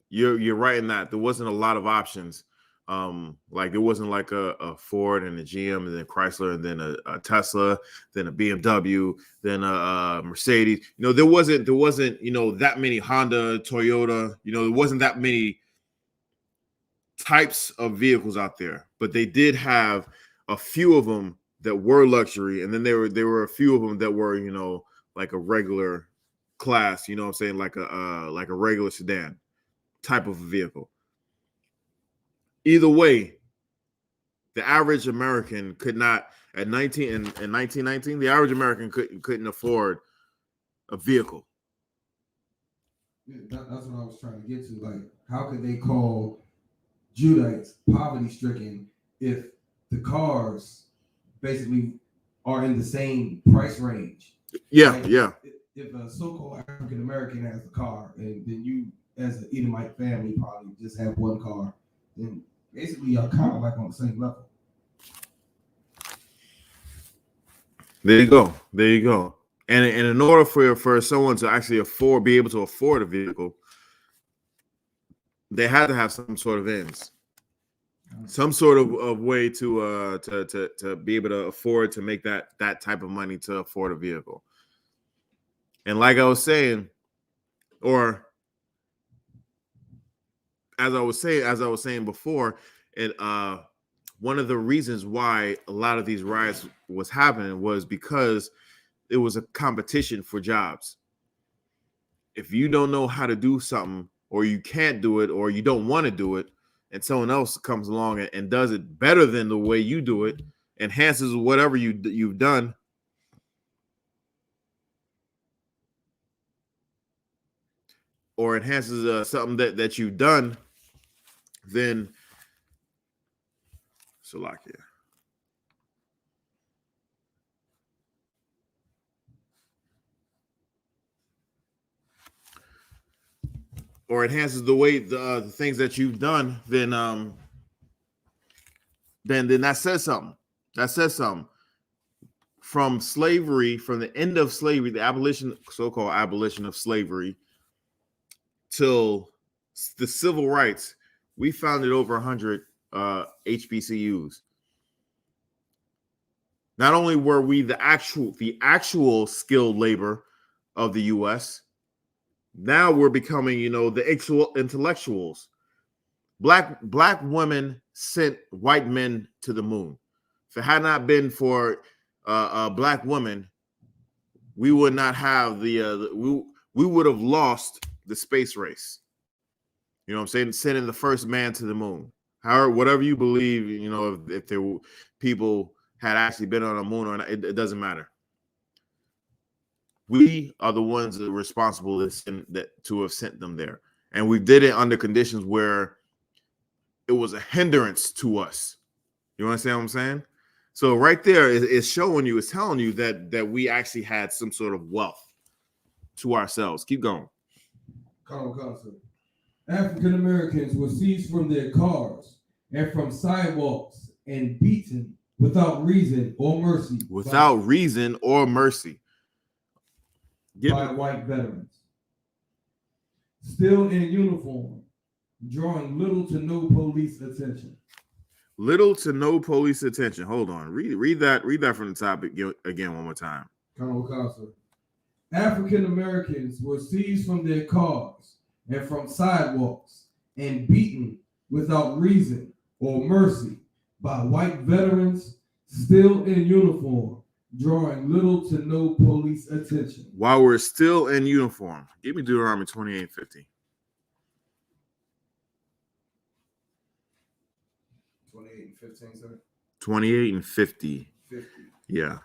You're right in that there wasn't a lot of options. Like there wasn't like a Ford and a GM and then Chrysler and then a Tesla, then a BMW, then a Mercedes. There wasn't that many Honda, Toyota. There wasn't that many types of vehicles out there, but they did have a few of them that were luxury, and then there were a few of them that were like a regular class. You know what I'm saying, like a regular sedan type of a vehicle. Either way, the average American could not in 1919. The average American couldn't afford a vehicle. Yeah, that's what I was trying to get to. Like, how could they call Judites poverty stricken if the cars basically are in the same price range? Yeah, like, yeah. If a so-called African American has a car, and then you, as an Edomite family, probably just have one car, then basically you're kind of like on the same level. There you go. And in order for someone to actually be able to afford a vehicle, they had to have some sort of ends, some sort of way to be able to afford to make that type of money to afford a vehicle. And like I was saying, or as I was saying before, and one of the reasons why a lot of these riots was happening was because it was a competition for jobs. If you don't know how to do something, or you can't do it, or you don't want to do it, and someone else comes along and does it better than the way you do it, enhances whatever you've done, or enhances something that you've done, then Salakia. Or enhances the way the things that you've done, then that says something. That says something. From slavery, from the end of slavery, the so-called abolition of slavery, till the civil rights, we founded over 100 HBCUs. Not only were we the actual skilled labor of the U.S. Now we're becoming, the intellectuals. Black women sent white men to the moon. If it had not been for black women, we would not have we would have lost the space race. You know what I'm saying? Sending the first man to the moon. However, whatever you believe, if there were people had actually been on the moon or not, it doesn't matter. We are the ones that are responsible to have sent them there. And we did it under conditions where it was a hindrance to us. You understand what I'm saying? So right there is showing you, it's telling you that we actually had some sort of wealth to ourselves. Keep going. African Americans were seized from their cars and from sidewalks and beaten without reason or mercy. Without reason or mercy. By white veterans. Still in uniform, drawing little to no police attention. Little to no police attention. Hold on. Read that from the top again one more time. African Americans were seized from their cars and from sidewalks and beaten without reason or mercy by white veterans still in uniform, drawing little to no police attention. While we're still in uniform. Give me Deuteronomy 28:50. 28 and 15, sir. 28 and 50. Yeah.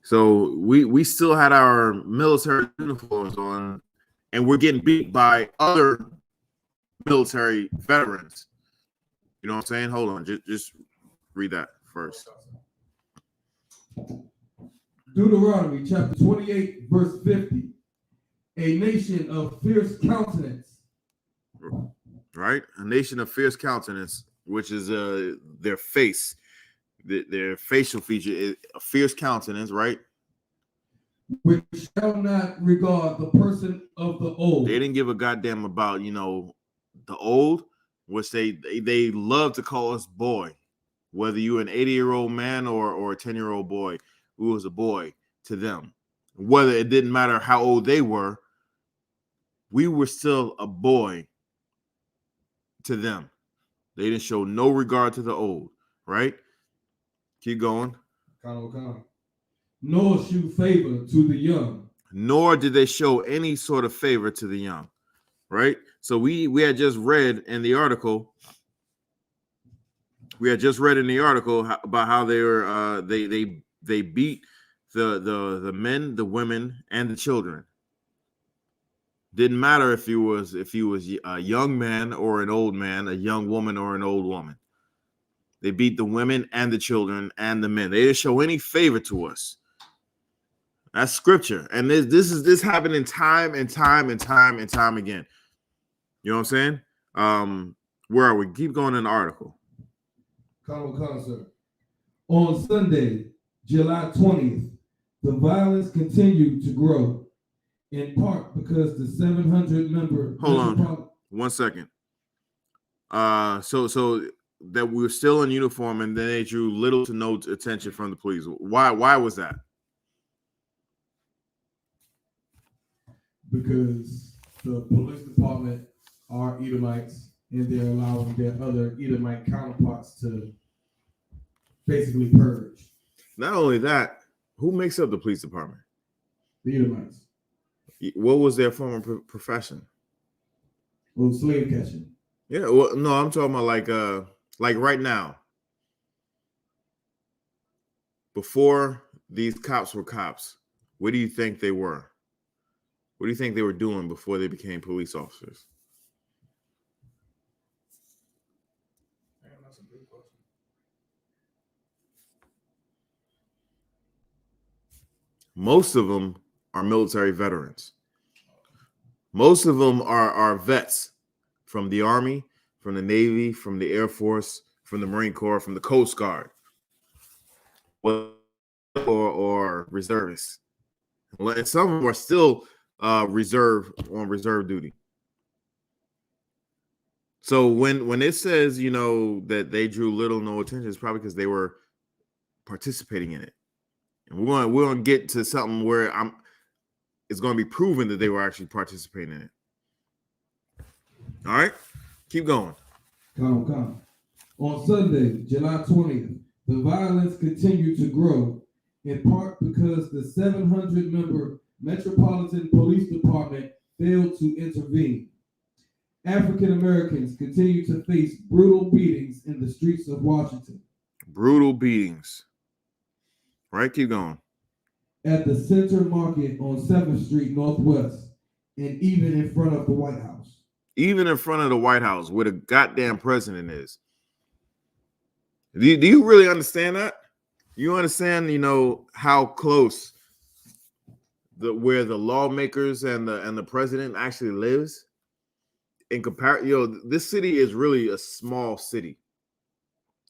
So we still had our military uniforms on, and we're getting beat by other military veterans. You know what I'm saying? Hold on. Just read that first. Deuteronomy chapter 28, verse 50. A nation of fierce countenance. Right? A nation of fierce countenance, which is their face, their facial feature is a fierce countenance, right? Which shall not regard the person of the old. They didn't give a goddamn about, the old, which they love to call us boy. Whether you're an 80-year-old man or a 10-year-old boy, who was a boy to them. Whether it didn't matter how old they were, we were still a boy to them. They didn't show no regard to the old, right? Keep going. Nor shew favor to the young. Nor did they show any sort of favor to the young, right? So we had just read in the article. We had just read in the article about how they were they beat the men, the women, and the children. Didn't matter if he was a young man or an old man, a young woman or an old woman. They beat the women and the children and the men. They didn't show any favor to us. That's scripture, and this happening time and time again. You know what I'm saying? Where are we? Keep going in the article. On Sunday, July 20th, the violence continued to grow, in part because the 700 member. Hold on 1 second. So that we were still in uniform, and then they drew little to no attention from the police. Why was that? Because the police department are Edomites, and they're allowing their other Edomite counterparts to basically purge. Not only that, who makes up the police department? The Edomites. What was their former profession? Well, slave catching. Yeah, well, no, I'm talking about like right now. Before these cops were cops, what do you think they were? What do you think they were doing before they became police officers? That's a good question. Most of them are military veterans. Most of them are vets from the Army, from the Navy, from the Air Force, from the Marine Corps, from the Coast Guard, or reservists. And some of them are still on reserve duty. So when it says, that they drew little no attention, it's probably because they were participating in it. And we're going to get to something where it's going to be proven that they were actually participating in it. All right, keep going. Come. On Sunday, July 20th, the violence continued to grow, in part because the 700-member Metropolitan Police Department failed to intervene. African Americans continue to face brutal beatings in the streets of Washington. Brutal beatings. Right, keep going. At the Center Market on 7th Street Northwest, and even in front of the White House. Even in front of the White House, where the goddamn president is. Do you really understand that? You understand, how close where the lawmakers and the president actually lives? In comparison, this city is really a small city.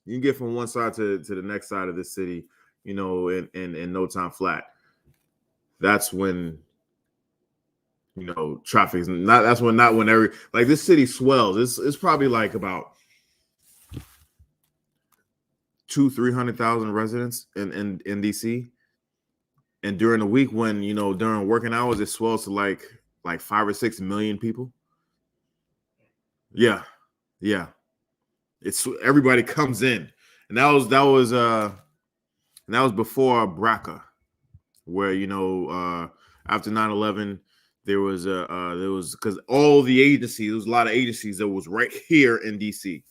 You can get from one side to the next side of this city, in no time flat. That's when traffic is not. That's when this city swells. It's probably like about 200,000-300,000 residents in DC, and during the week when during working hours it swells to like 5 or 6 million people. Yeah. It's everybody comes in, and that was before BRCA, where after 9/11 there was because all the agencies, there was a lot of agencies that was right here in DC,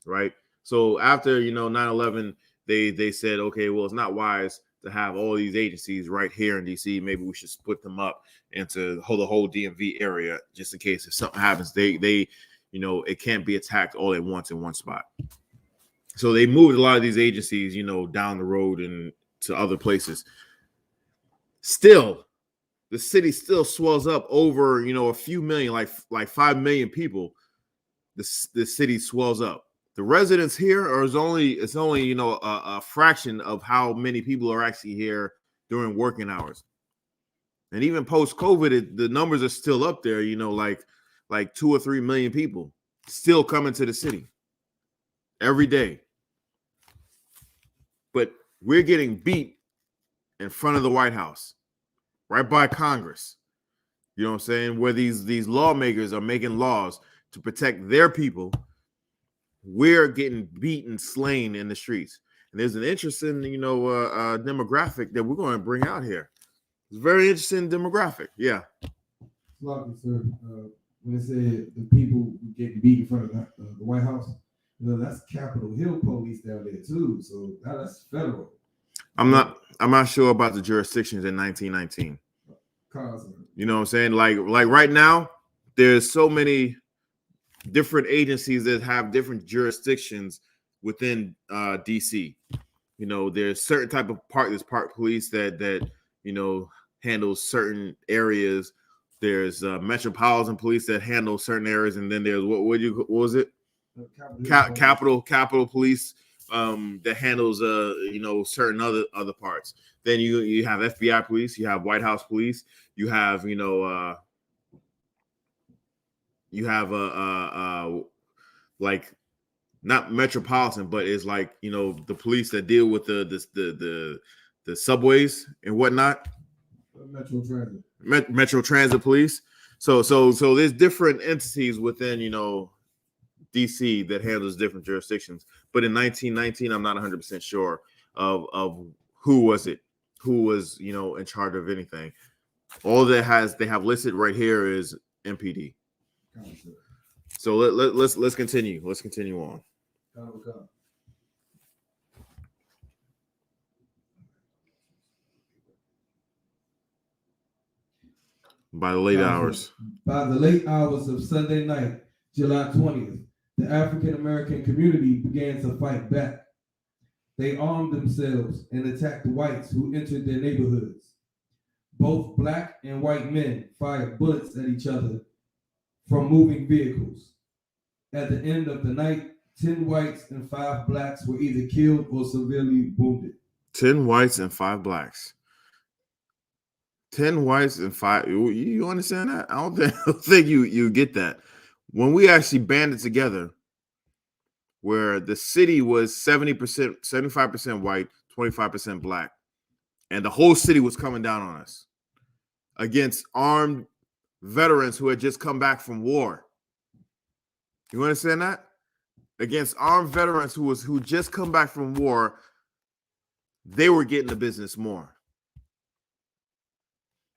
right? So after 9/11, they said, okay, well, it's not wise to have all these agencies right here in DC. Maybe we should split them up into the whole DMV area, just in case if something happens, they it can't be attacked all at once in one spot. So they moved a lot of these agencies, down the road and to other places. Still, the city still swells up over, a few million, like 5 million people. The city swells up. The residents here it's only a fraction of how many people are actually here during working hours. And even post-COVID, the numbers are still up there, like 2 or 3 million people still coming to the city every day. But we're getting beat in front of the White House, right by Congress. You know what I'm saying? Where these lawmakers are making laws to protect their people. We're getting beaten, slain in the streets. And there's an interesting, demographic that we're going to bring out here. It's a very interesting demographic. Yeah. Lucky, sir. When it said the people getting beat in front of the White House, that's Capitol Hill police down there too. So that's federal. I'm not sure about the jurisdictions in 1919. You know what I'm saying? Like right now, there's so many different agencies that have different jurisdictions within DC. There's certain type of there's park police that handles certain areas. There's Metropolitan Police that handle certain areas, and then there's what was it? Capitol Police that handles certain other parts. Then you have FBI police, you have White House police, you have like not Metropolitan, but it's like the police that deal with the subways and whatnot. Metro Transit Police. So there's different entities within DC that handles different jurisdictions. But in 1919, I'm not 100% sure of who was in charge of anything. All they have listed right here is MPD. So let's continue. Let's continue on. By the late hours of Sunday night, July 20th, the African American community began to fight back. They armed themselves and attacked whites who entered their neighborhoods. Both black and white men fired bullets at each other from moving vehicles. At the end of the night, 10 whites and 5 blacks were either killed or severely wounded. 10 whites and 5 blacks. 10 whites and 5. You understand that? I don't think you get that. When we actually banded together, where the city was 70%, 75% white, 25% black, and the whole city was coming down on us. against armed veterans who had just come back from war. You understand that? Against armed veterans who just come back from war, they were getting the business more.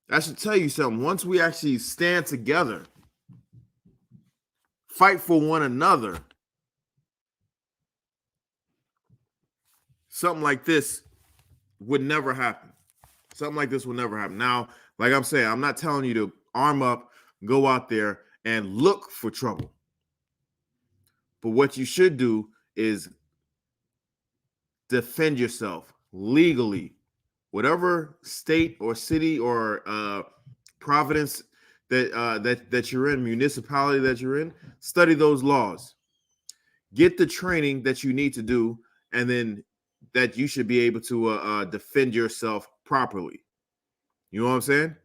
I should tell you something. Once we actually stand together, fight for one another, something like this would never happen. Something like this will never happen. Now, like I'm saying, I'm not telling you to arm up, go out there and look for trouble. But what you should do is defend yourself legally. Whatever state or city or province that you're in, municipality that you're in, study those laws. Get the training that you need to do, and then that you should be able to defend yourself properly. You know what I'm saying?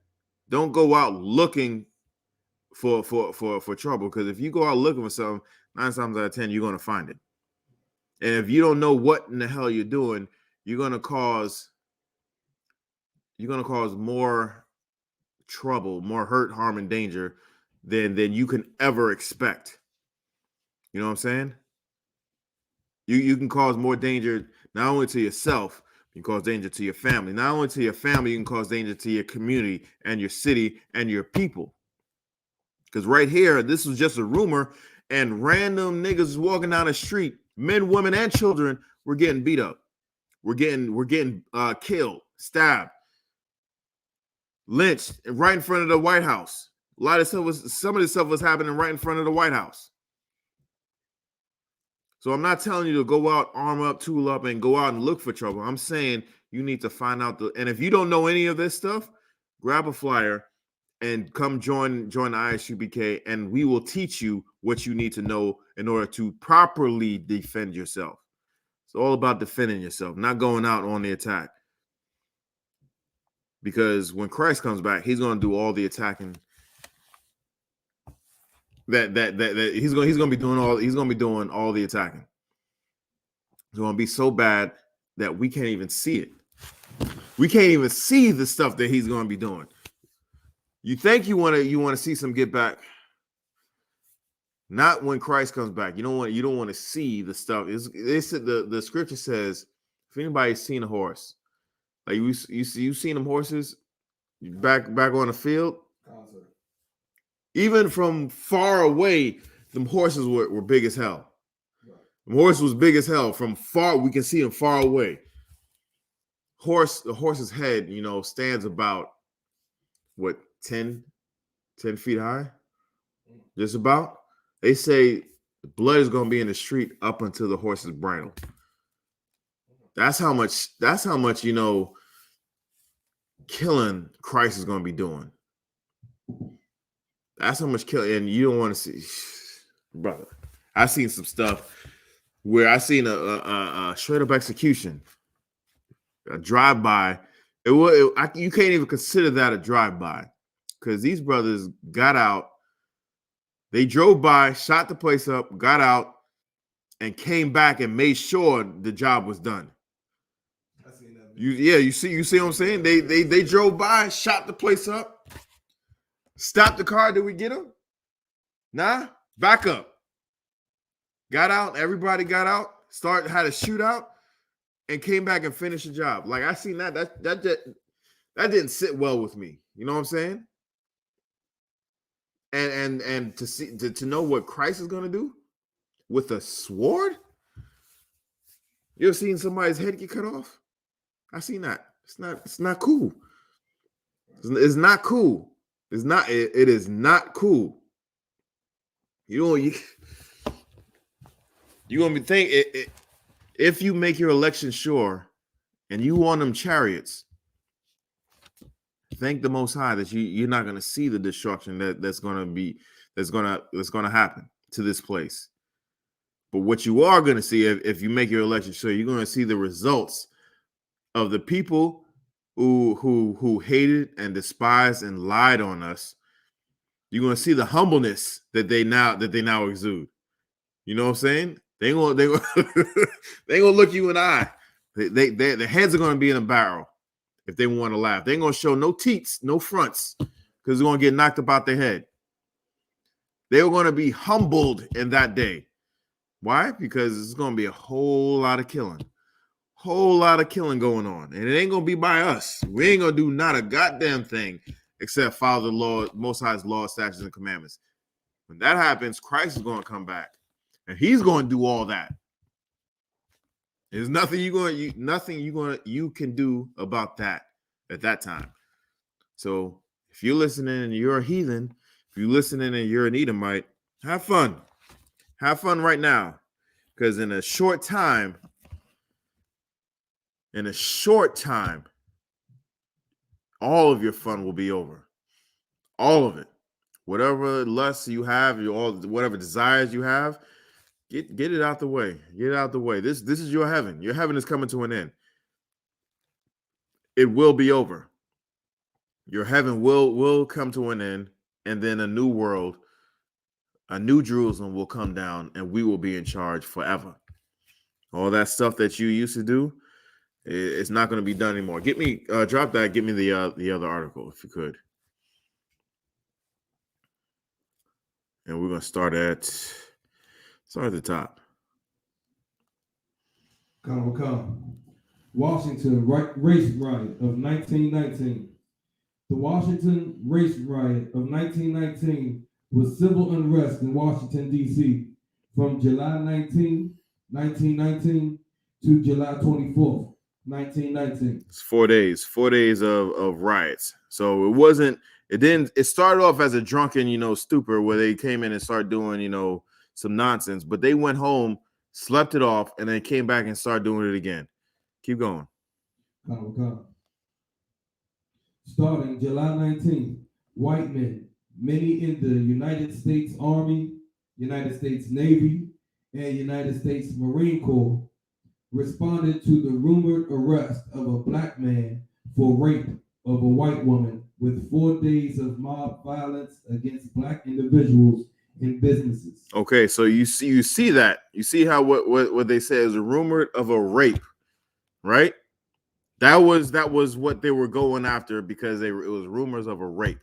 Don't go out looking for trouble, because if you go out looking for something, 9 times out of 10 you're going to find it. And if you don't know what in the hell you're doing, you're going to cause more trouble, more hurt, harm, and danger than you can ever expect. You know what I'm saying? You can cause more danger not only to yourself, you can cause danger to your family. Not only to your family, you can cause danger to your community and your city and your people. Because right here, this was just a rumor, and random niggas walking down the street, men, women, and children were getting beat up. We're getting killed, stabbed, lynched right in front of the White House. Some of this stuff was happening right in front of the White House. So I'm not telling you to go out, arm up, tool up, and go out and look for trouble. I'm saying you need to find out and if you don't know any of this stuff, grab a flyer and come join the I.S.U.P.K, and we will teach you what you need to know in order to properly defend yourself. It's all about defending yourself, not going out on the attack. Because when Christ comes back, he's going to do all the attacking. That he's going to be doing all the attacking. It's going to be so bad that we can't even see it. We can't even see the stuff that he's going to be doing. You think you want to see some get back? Not when Christ comes back. You don't want to see the stuff. The scripture says, if anybody's seen a horse, like you seen them horses back on the field, even from far away, them horses were big as hell. The horse was big as hell. From far, we can see him far away. The horse's head, stands about what, 10 feet high, just about. They say the blood is going to be in the street up until the horse's bridle. That's how much killing Christ is going to be doing. That's how much killing, and you don't want to see, brother. I've seen some stuff where I seen a straight up execution, a drive by. You can't even consider that a drive by, because these brothers got out. They drove by, shot the place up, got out, and came back and made sure the job was done. I seen that. You see what I'm saying? They drove by, shot the place up, stopped the car. Did we get them? Nah, back up. Got out. Everybody got out. Had a shootout, and came back and finished the job. Like, I seen that. That didn't sit well with me. You know what I'm saying? And to know what Christ is going to do with a sword. You ever seen somebody's head get cut off? I seen that. It's not cool. It's not cool. It is not cool. You're gonna be thinking, if you make your election sure and you want them chariots, thank the Most High that you're not going to see the destruction that's going to happen to this place. But what you are going to see, if you make your election sure, you're going to see the results of the people who hated and despised and lied on us. You're going to see the humbleness that they now exude. You know what I'm saying? They gonna look you in the eye. Their heads are going to be in a barrel if they want to laugh. They ain't going to show no teats, no fronts, because they're going to get knocked about their head. They're going to be humbled in that day. Why? Because it's going to be a whole lot of killing. Whole lot of killing going on. And it ain't going to be by us. We ain't going to do not a goddamn thing except follow the Lord, Most High's law, statutes, and commandments. When that happens, Christ is going to come back. And he's going to do all that. There's nothing you can do about that at that time. So if you're listening and you're a heathen, if you're listening and you're an Edomite, have fun. Have fun right now. Because in a short time, all of your fun will be over. All of it. Whatever lusts you have, whatever desires you have, get it out the way. Get it out the way. This is your heaven. Your heaven is coming to an end. It will be over. Your heaven will come to an end, and then a new world, a new Jerusalem will come down, and we will be in charge forever. All that stuff that you used to do, it's not going to be done anymore. Get me, drop that. Get me the other article if you could. And we're going to start at the top. Come. Washington race riot of 1919. The Washington race riot of 1919 was civil unrest in Washington, D.C. from July 19, 1919 to July 24th, 1919. It's 4 days, 4 days of riots. So it started off as a drunken, stupor where they came in and started doing, some nonsense, but they went home, slept it off, and then came back and started doing it again. Keep going. Come. Starting July 19th, white men, many in the United States Army, United States Navy, and United States Marine Corps, responded to the rumored arrest of a black man for rape of a white woman with 4 days of mob violence against black individuals and businesses. Okay, so you see that. You see how what they say is rumored of a rape, right? That was what they were going after because it was rumors of a rape.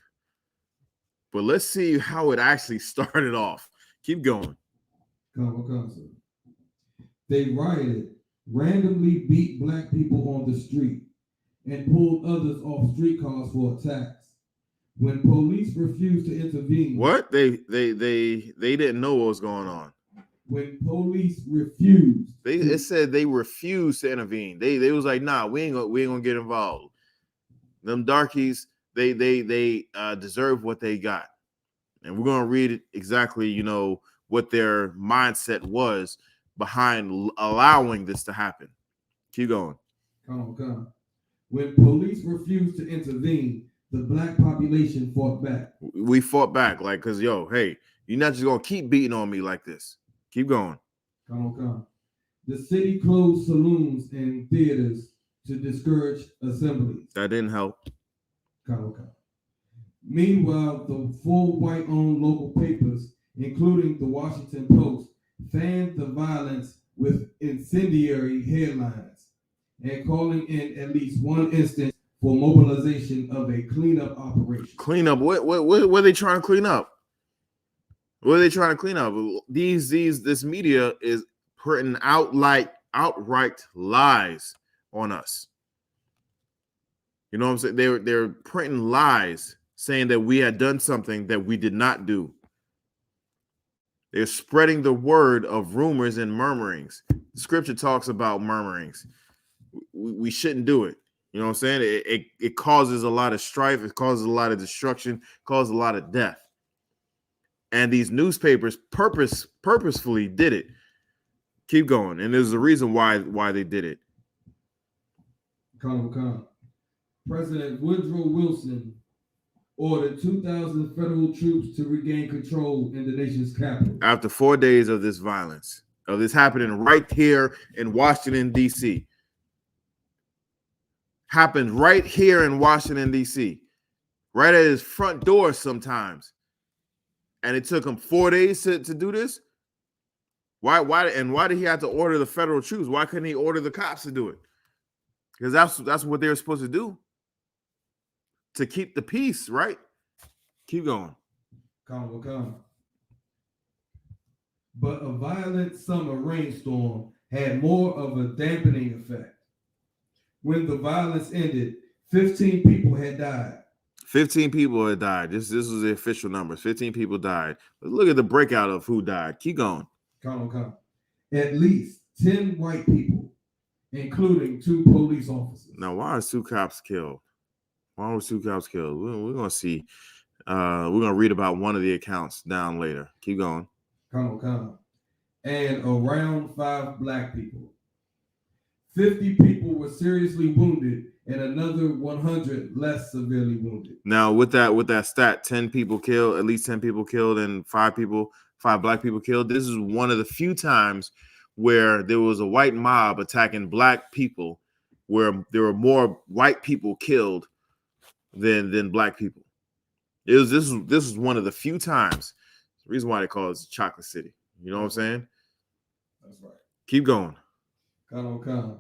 But let's see how it actually started off. Keep going. Come, sir. They rioted, randomly beat black people on the street, and pulled others off streetcars for attacks. When police refused to intervene. What? They didn't know what was going on. When police refused. It said they refused to intervene. They was like, nah, we ain't gonna get involved. Them darkies, they deserve what they got. And we're gonna read exactly, what their mindset was behind allowing this to happen. Keep going. Come. When police refused to intervene, the black population fought back. We fought back, because hey, you're not just gonna keep beating on me like this. Keep going. Come. The city closed saloons and theaters to discourage assemblies. That didn't help. Come. Meanwhile, the 4 white-owned local papers, including the Washington Post, fanned the violence with incendiary headlines and calling in at least one instance for mobilization of a cleanup operation. Cleanup? What are they trying to clean up? What are they trying to clean up? This media is putting outright lies on us. You know what I'm saying? They're printing lies saying that we had done something that we did not do. They're spreading the word of rumors and murmurings. The scripture talks about murmurings. We shouldn't do it. You know what I'm saying? It causes a lot of strife. It causes a lot of destruction. Causes a lot of death. And these newspapers purposefully did it. Keep going. And there's a reason why they did it. Come. President Woodrow Wilson ordered 2,000 federal troops to regain control in the nation's capital. After 4 days of this violence, of this happening right here in Washington, D.C. Happened right here in Washington, D.C. Right at his front door sometimes. And it took him 4 days to do this? Why did he have to order the federal troops? Why couldn't he order the cops to do it? Because that's what they were supposed to do. to keep the peace, right? Keep going. Come. But a violent summer rainstorm had more of a dampening effect. When the violence ended, 15 people had died. 15 people had died. This was the official numbers. 15 people died. Let's look at the breakout of who died. Keep going. Come. At least 10 white people, including 2 police officers. Now, why are 2 cops killed? Why were 2 cops killed? We're gonna see. We're gonna read about one of the accounts down later. Keep going. Come. And around 5 black people. 50 people were seriously wounded and another 100 less severely wounded. Now, with that stat, 10 people killed, at least 10 people killed, and 5 black people killed. This is one of the few times where there was a white mob attacking black people, where there were more white people killed than black people. This is one of the few times. The reason why they call it Chocolate City. You know what I'm saying? That's right. Keep going. Come.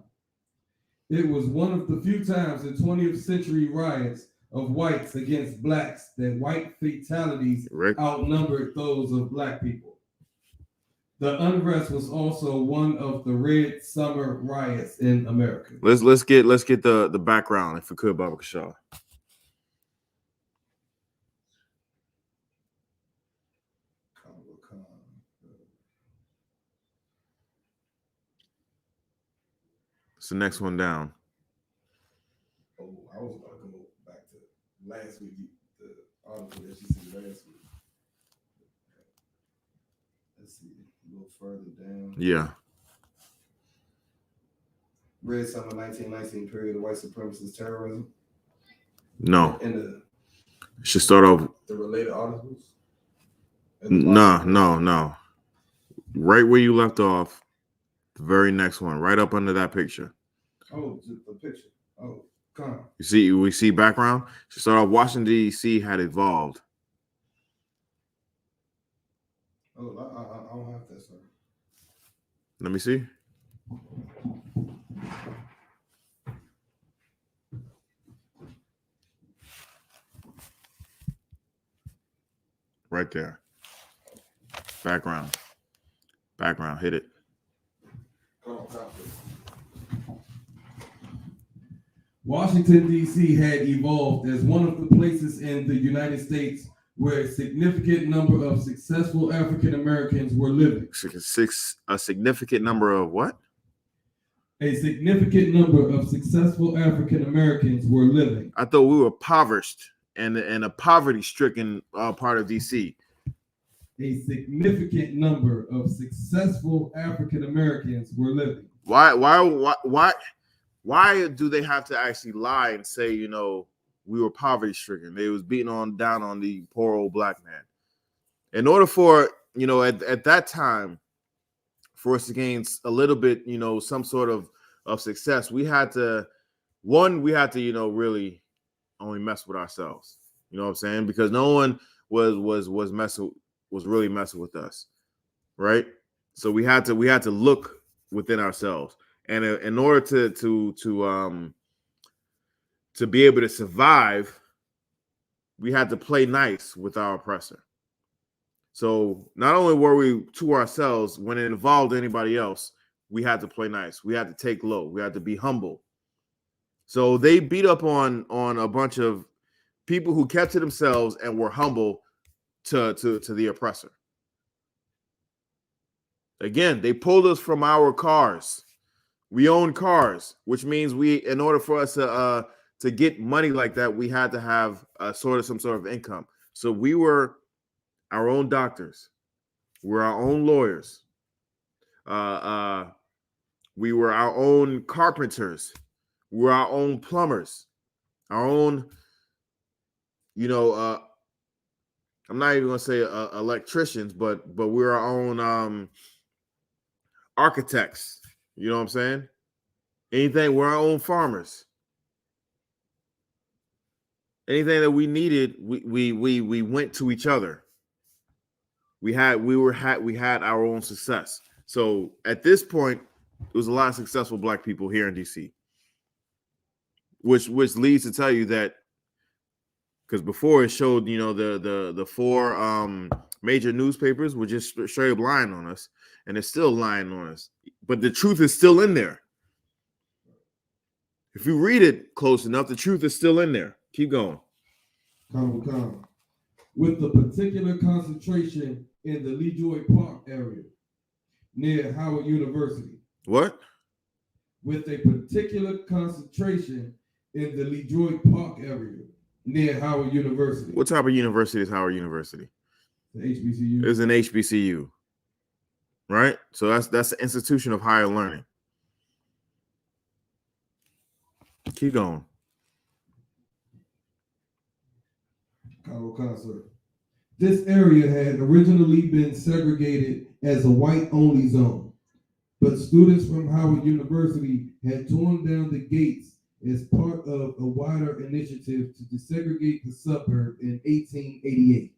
It was one of the few times in 20th century riots of whites against blacks that white fatalities outnumbered those of black people. The unrest was also one of the Red Summer riots in America. Let's get the background, if we could, Baba Kashaw. It's the next one down. Oh, I was about to go back to last week, the article that you see last week. Let's see, a little further down. Yeah. Red Summer 1919 period of white supremacist terrorism. No. And the should start off the related articles. No. Right where you left off, the very next one, right up under that picture. Oh, the picture. Oh, come on. We see background. Should start off. Washington D.C. had evolved. Oh, I don't have that, sir. Let me see. Right there. Background. Hit it. Come on. Washington, D.C. had evolved as one of the places in the United States where a significant number of successful African Americans were living. A significant number of what? A significant number of successful African Americans were living. I thought we were impoverished and a poverty-stricken part of D.C. A significant number of successful African Americans were living. Why do they have to actually lie and say, we were poverty-stricken? They was beating down on the poor old black man. In order for, at that time, for us to gain a little bit, some sort of success, we had to, really only mess with ourselves. You know what I'm saying? Because no one was really messing with us, right? So we had to look within ourselves, and in order to be able to survive, we had to play nice with our oppressor. So not only were we to ourselves, when it involved anybody else, we had to play nice. We had to take low. We had to be humble. So they beat up on a bunch of people who kept to themselves and were humble to the oppressor. Again, they pulled us from our cars. We own cars, which means in order for us to get money like that, we had to have some sort of income. So we were our own doctors. We're our own lawyers. We were our own carpenters. We're our own plumbers. Our own, I'm not even gonna say electricians, but we're our own architects. You know what I'm saying? We're our own farmers. Anything that we needed, we went to each other. We had our own success. So at this point, there was a lot of successful black people here in DC, which leads to tell you that Because before it showed, the four major newspapers were just straight up lying on us, and they're still lying on us. But the truth is still in there. If you read it close enough, the truth is still in there. Keep going. With the particular concentration in the Lejoy Park area near Howard University. What? With a particular concentration in the Lejoy Park area near Howard University. What type of university is Howard University? The HBCU. It's an HBCU, right? So that's the institution of higher learning. Keep going. Concert. This area had originally been segregated as a white-only zone, but students from Howard University had torn down the gates as part of a wider initiative to desegregate the suburb in 1888.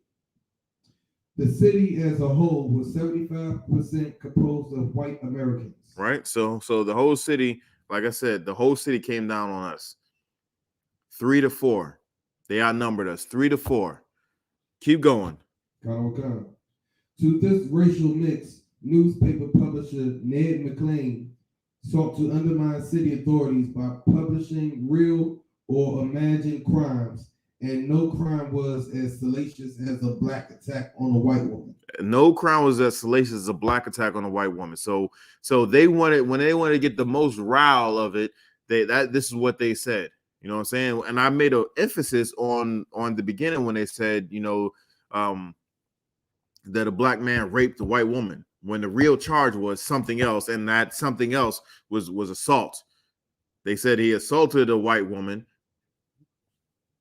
The city as a whole was 75% composed of white Americans. Right? So the whole city, like I said, the whole city came down on us. 3-4. They outnumbered us 3-4. Keep going. To this racial mix, newspaper publisher Ned McLean sought to undermine city authorities by publishing real or imagined crimes, and no crime was as salacious as a black attack on a white woman. No crime was as salacious as a black attack on a white woman. So they wanted, when they wanted to get the most rile of it, this is what they said. You know what I'm saying? And I made an emphasis on the beginning when they said, that a black man raped a white woman, when the real charge was something else, and that something else was assault. They said he assaulted a white woman.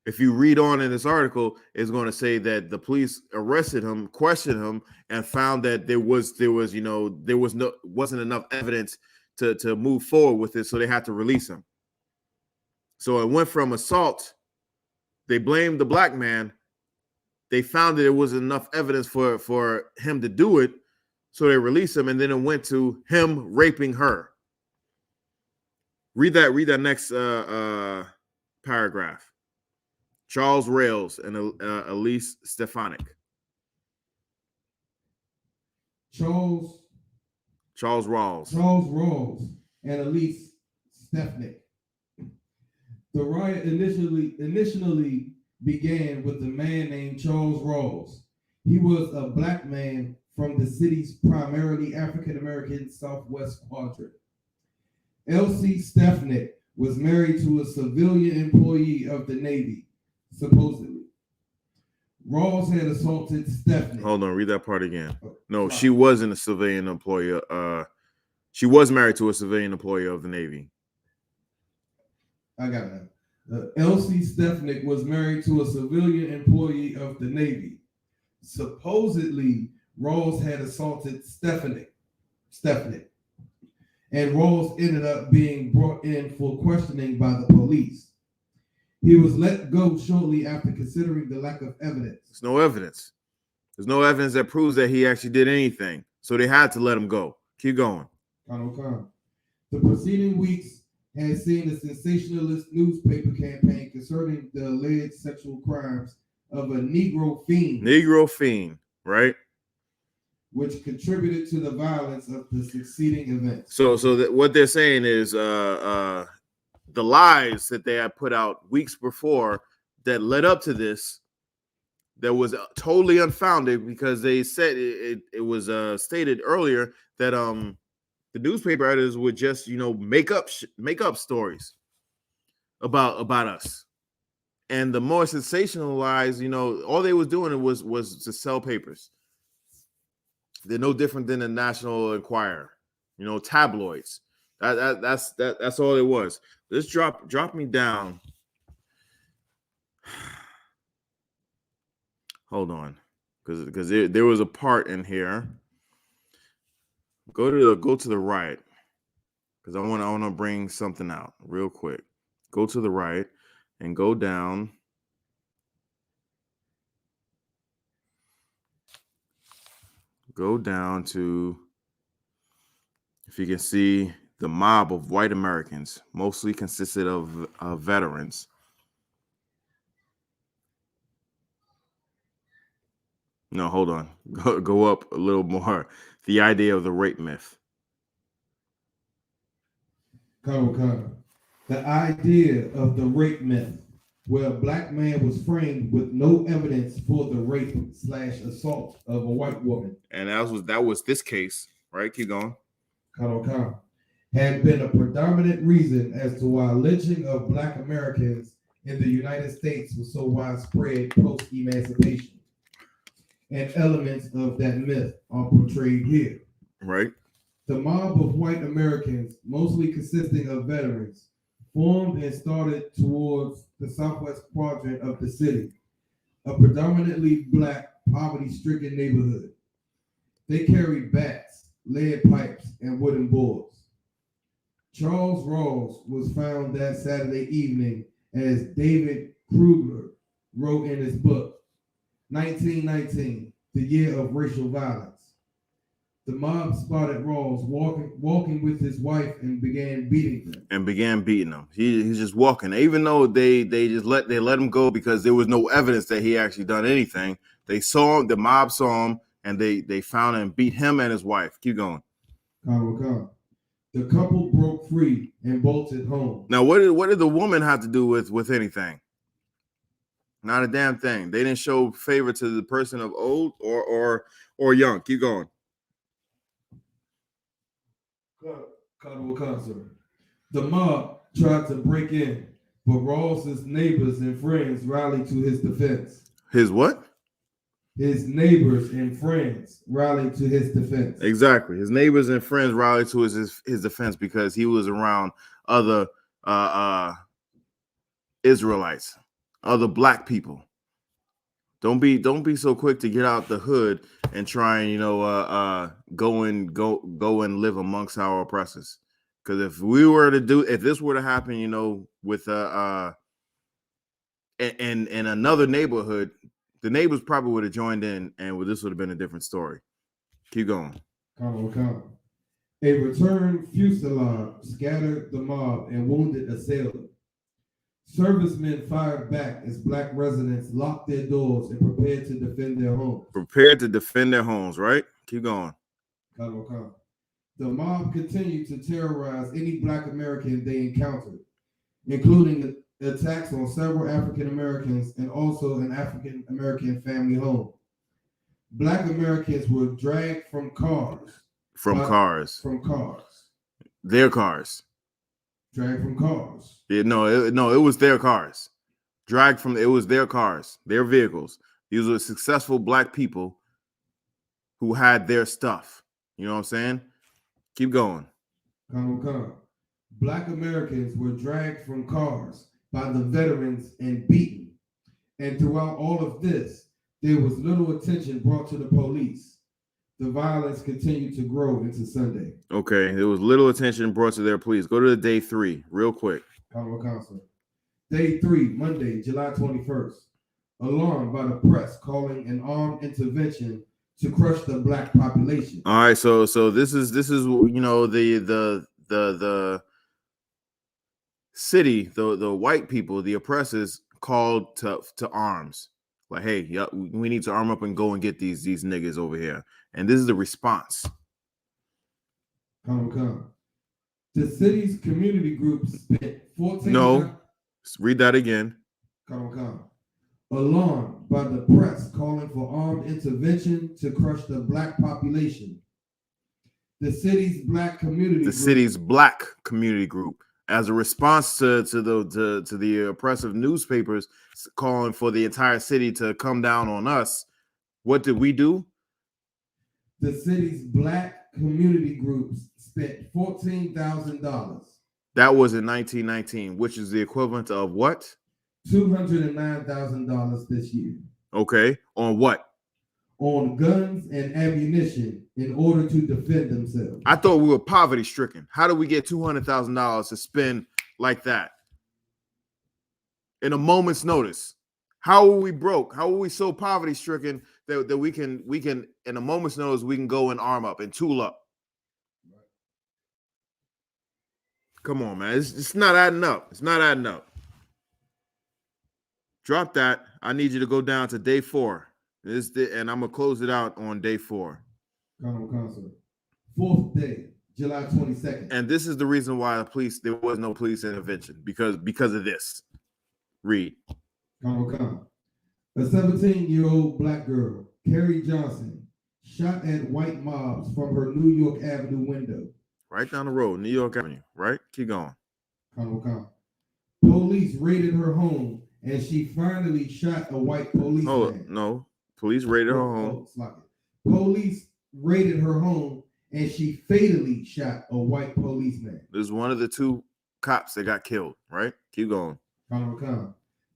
If you read on in this article, it's going to say that the police arrested him, questioned him, and found that there wasn't enough evidence to move forward with it, so they had to release him. So it went from assault. They blamed the black man. They found that there wasn't enough evidence for him to do it, so they released him, and then it went to him raping her. Read that next paragraph. Charles Rails and Elise Stefanik. Charles Rawls and Elise Stefanik. The riot initially began with a man named Charles Rawls. He was a black man from the city's primarily African-American Southwest quadrant. Elsie Stefanik was married to a civilian employee of the Navy, supposedly. Rawls had assaulted Stefanik. Hold on, read that part again. No, she wasn't a civilian employee. She was married to a civilian employee of the Navy. I got it. Elsie Stefanik was married to a civilian employee of the Navy. Supposedly, Rawls had assaulted Stefanik. And Rawls ended up being brought in for questioning by the police. He was let go shortly after, considering the lack of evidence. There's no evidence. There's no evidence that proves that he actually did anything. So they had to let him go. Keep going. The preceding weeks had seen a sensationalist newspaper campaign concerning the alleged sexual crimes of a Negro fiend. Negro fiend, right? Which contributed to the violence of the succeeding events. So what they're saying is the lies that they had put out weeks before that led up to this, that was totally unfounded, because they said it was stated earlier that the newspaper editors would just make up stories about us, and the more sensational lies, all they was doing was to sell papers. They're no different than the National Enquirer, tabloids. That's all it was. Let's drop me down. Hold on, because there was a part in here. Go to the right, because I want to bring something out real quick. Go to the right and go down. Go down to, if you can see, the mob of white Americans, mostly consisted of veterans. No, hold on. Go up a little more. The idea of the rape myth. The idea of the rape myth, where a black man was framed with no evidence for the rape / assault of a white woman. And that was this case, right? Keep going. Had been a predominant reason as to why lynching of black Americans in the United States was so widespread post-emancipation. And elements of that myth are portrayed here. Right. The mob of white Americans, mostly consisting of veterans, formed and started towards the southwest quadrant of the city, a predominantly black, poverty-stricken neighborhood. They carried bats, lead pipes, and wooden boards. Charles Rawls was found that Saturday evening, as David Kruger wrote in his book, 1919, The Year of Racial Violence. The mob spotted Rawls walking with his wife and began beating them. He's just walking, even though they let him go because there was no evidence that he actually done anything. They saw him, the mob saw him, and they found him and beat him and his wife. Keep going. The couple broke free and bolted home. Now, what did the woman have to do with anything? Not a damn thing. They didn't show favor to the person of old or young. Keep going. The mob tried to break in, but Rawls's neighbors and friends rallied to his defense. His what? His neighbors and friends rallied to his defense. Exactly. His neighbors and friends rallied to his defense because he was around other Israelites, other black people. Don't be so quick to get out the hood and try and go and live amongst our oppressors. Because if this were to happen, with in another neighborhood, the neighbors probably would have joined in, and this would have been a different story. Keep going. A return fusillade scattered the mob and wounded assailant. Servicemen fired back as black residents locked their doors and prepared to defend their homes. Right? Keep going. The mob continued to terrorize any black American they encountered, including attacks on several African Americans and also an African American family home. Black Americans were dragged from cars. Their cars. Dragged from cars. It was their cars. It was their cars, their vehicles. These were successful black people who had their stuff. You know what I'm saying? Keep going. Black Americans were dragged from cars by the veterans and beaten. And throughout all of this, there was little attention brought to the police. The violence continued to grow into Sunday. Okay, there was little attention brought to their police. Go to the day 3 real quick. Day 3, Monday, July 21st. Alarmed by the press calling an armed intervention to crush the black population. All right, so this is the city, the white people, the oppressors called to arms. Like, hey, we need to arm up and go and get these niggas over here. And this is the response. The city's community groups spent 14. No, read that again. Alarmed by the press calling for armed intervention to crush the black population. The city's black community group, as a response to the oppressive newspapers calling for the entire city to come down on us, what did we do? The city's black community groups spent $14,000. That was in 1919, which is the equivalent of what? $209,000 this year. Okay, on what? On guns and ammunition in order to defend themselves. I thought we were poverty stricken. How do we get $200,000 to spend like that in a moment's notice? How are we broke? How are we so poverty stricken that we can in a moment's notice we can go and arm up and tool up? Come on, man. It's not adding up. It's not adding up. Drop that. I need you to go down to day 4. And I'm gonna close it out on day 4. Concert. 4th day, July 22nd. And this is the reason why there was no police intervention, because of this. Read. A 17-year-old black girl, Carrie Johnson, shot at white mobs from her New York Avenue window. Right down the road, New York Avenue. Right? Keep going. Police raided her home, and she finally shot a white policeman. No. Police raided her home. Police raided her home, and she fatally shot a white policeman. There's one of the 2 cops that got killed. Right? Keep going.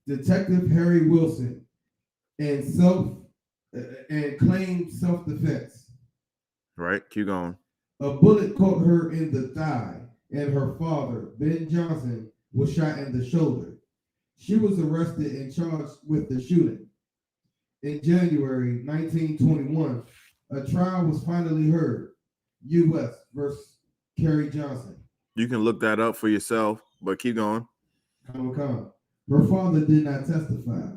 Detective Harry Wilson and claimed self-defense. Right? Keep going. A bullet caught her in the thigh, and her father, Ben Johnson, was shot in the shoulder. She was arrested and charged with the shooting. In January 1921, a trial was finally heard. U.S. versus Carrie Johnson. You can look that up for yourself, but keep going. Her father did not testify,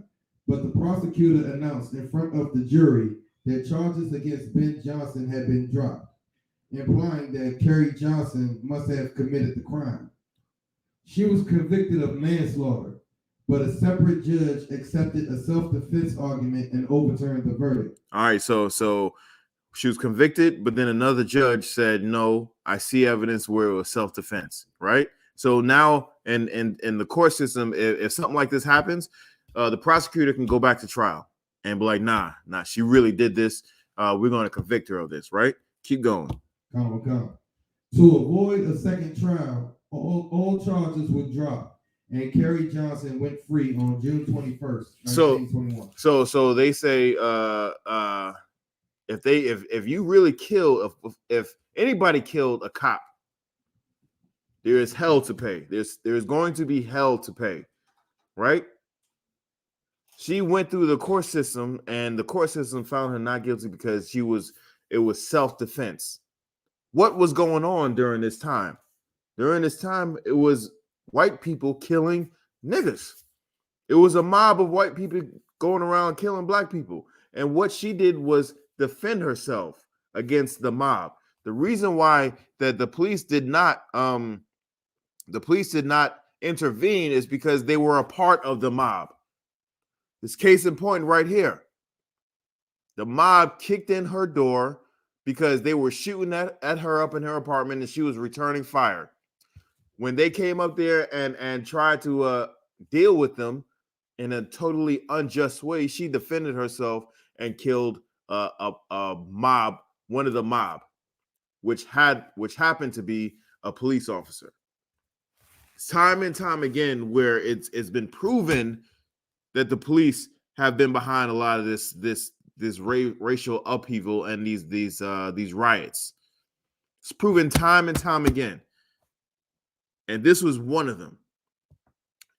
but the prosecutor announced in front of the jury that charges against Ben Johnson had been dropped, implying that Carrie Johnson must have committed the crime. She was convicted of manslaughter, but a separate judge accepted a self-defense argument and overturned the verdict. All right, so she was convicted, but then another judge said, no, I see evidence where it was self-defense, right? So now in the court system, if something like this happens, the prosecutor can go back to trial and be like, nah, she really did this. We're going to convict her of this, right? Keep going. To avoid a second trial, all charges were dropped, and Carrie Johnson went free on June 21st, 1921. So they say if you really kill, if anybody killed a cop, there is hell to pay. There's going to be hell to pay, right? She went through the court system, and the court system found her not guilty because it was self-defense. What was going on during this time? During this time, it was white people killing niggas. It was a mob of white people going around killing black people. And what she did was defend herself against the mob. The reason why that the police did not intervene is because they were a part of the mob. This case in point right here. The mob kicked in her door because they were shooting at her up in her apartment, and she was returning fire. When they came up there and tried to deal with them in a totally unjust way, she defended herself and killed a mob, one of the mob, which happened to be a police officer. Time and time again, where it's been proven that the police have been behind a lot of this racial upheaval and these riots. It's proven time and time again. And this was one of them.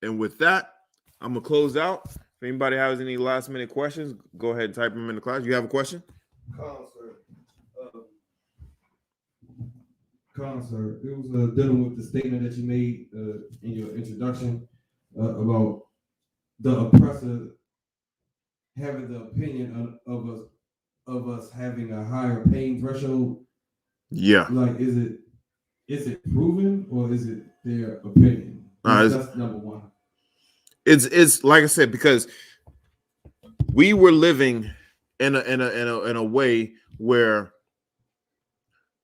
And with that, I'm going to close out. If anybody has any last minute questions, go ahead and type them in the class. You have a question? Sir. It was dealing with the statement that you made in your introduction about the oppressor having the opinion of us having a higher pain threshold. Yeah. Like, is it proven or is it their opinion? That's number one. It's like I said, because we were living in a way where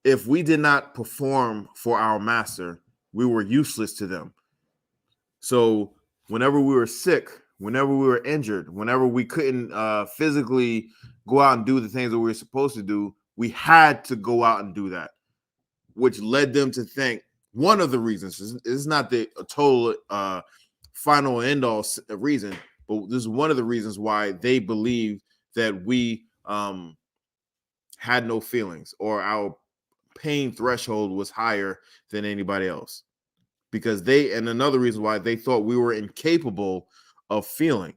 if we did not perform for our master, we were useless to them. So whenever we were sick, whenever we were injured, whenever we couldn't physically go out and do the things that we were supposed to do, we had to go out and do that, which led them to think one of the reasons, this is not the total final end all reason, but this is one of the reasons why they believed that we had no feelings, or our pain threshold was higher than anybody else, because and another reason why they thought we were incapable of feeling.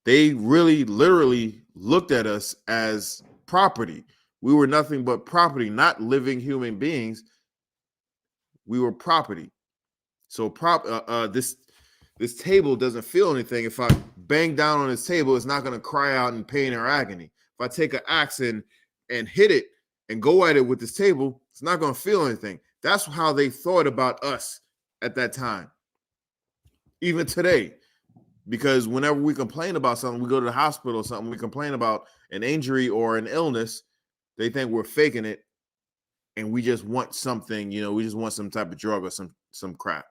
They really literally looked at us as property. We were nothing but property, not living human beings. We were property. So this table doesn't feel anything if I bang down on this table, it's not going to cry out in pain or agony. If I take an axe and hit it and go at it with this table, it's not going to feel anything. That's how they thought about us at that time. Even today, because whenever we complain about something, we go to the hospital or something, we complain about an injury or an illness, they think we're faking it, and we just want something, we just want some type of drug or some crap,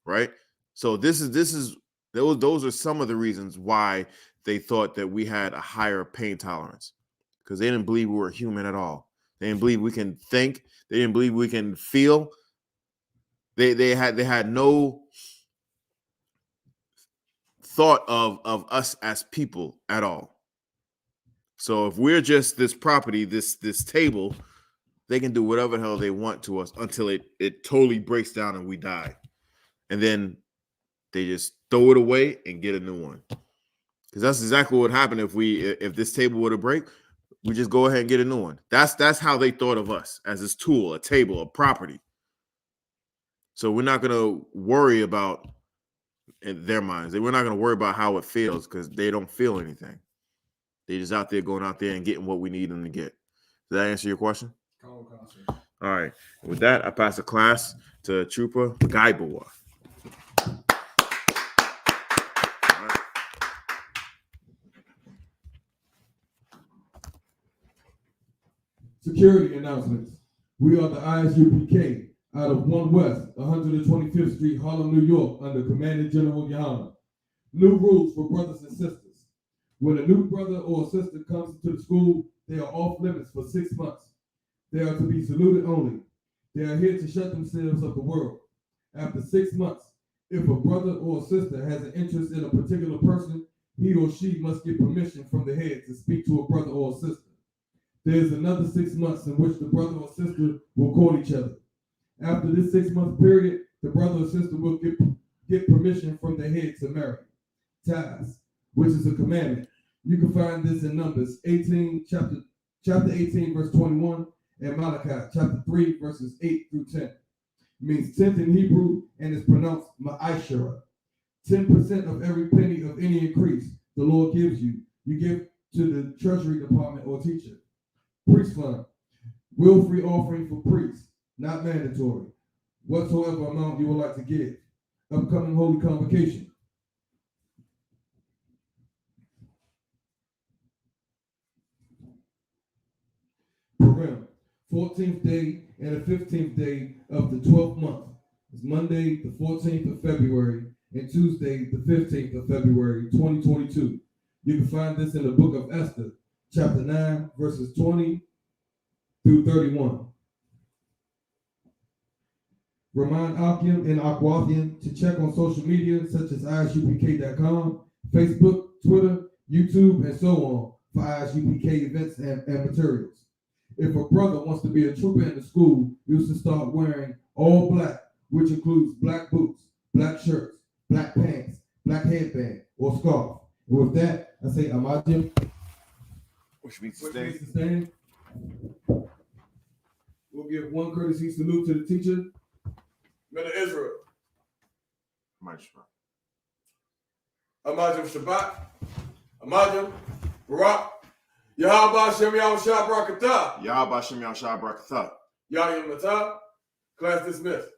right? So those are some of the reasons why they thought that we had a higher pain tolerance, because they didn't believe we were human at all. They didn't believe we can think. They didn't believe we can feel. They had no thought of us as people at all. So if we're just this property, this table, they can do whatever the hell they want to us until it totally breaks down and we die. And then they just throw it away and get a new one. Because that's exactly what would happen if this table were to break. We just go ahead and get a new one. That's how they thought of us, as this tool, a table, a property. So we're not going to worry about, in their minds, we're not going to worry about how it feels, because they don't feel anything. They're just out there going out there and getting what we need them to get. Does that answer your question? All right. With that, I pass the class to Trooper Gaibawa. Security announcements. We are the I.S.U.P.K. out of 1 West, 125th Street, Harlem, New York, under Commanding General Yahanna. New rules for brothers and sisters. When a new brother or sister comes to the school, they are off limits for 6 months. They are to be saluted only. They are here to shut themselves of the world. After 6 months, if a brother or sister has an interest in a particular person, he or she must get permission from the head to speak to a brother or a sister. There is another 6 months in which the brother or sister will court each other. After this 6-month period, the brother or sister will get permission from the head to marry. TITHES, which is a commandment. You can find this in Numbers 18, chapter 18, verse 21, and Malachi, chapter 3, verses 8 through 10. It means 10th in Hebrew and is pronounced ma'ashara. 10% of every penny of any increase the Lord gives you, you give to the treasury department or teacher. Priest fund, will-free offering for priests, not mandatory. Whatsoever amount you would like to give. Upcoming holy convocation. Program, 14th day and the 15th day of the 12th month. It's Monday, the 14th of February, and Tuesday, the 15th of February, 2022. You can find this in the book of Esther, chapter 9, verses 20 through 31. Remind Akim and Akwathian to check on social media such as ISUPK.com, Facebook, Twitter, YouTube, and so on for I.S.U.P.K events and materials. If a brother wants to be a trooper in the school, you should start wearing all black, which includes black boots, black shirts, black pants, black headband, or scarf. And with that, I say Amajim. Which means to stand. We'll give one courtesy salute to the teacher. Men of Israel. Amajim Shabbat. Amajim Barak. Yahweh Shem Yahushua Barakatah. Yahweh Shem Yahushua Barakatah. Yahya Matah. Class dismissed.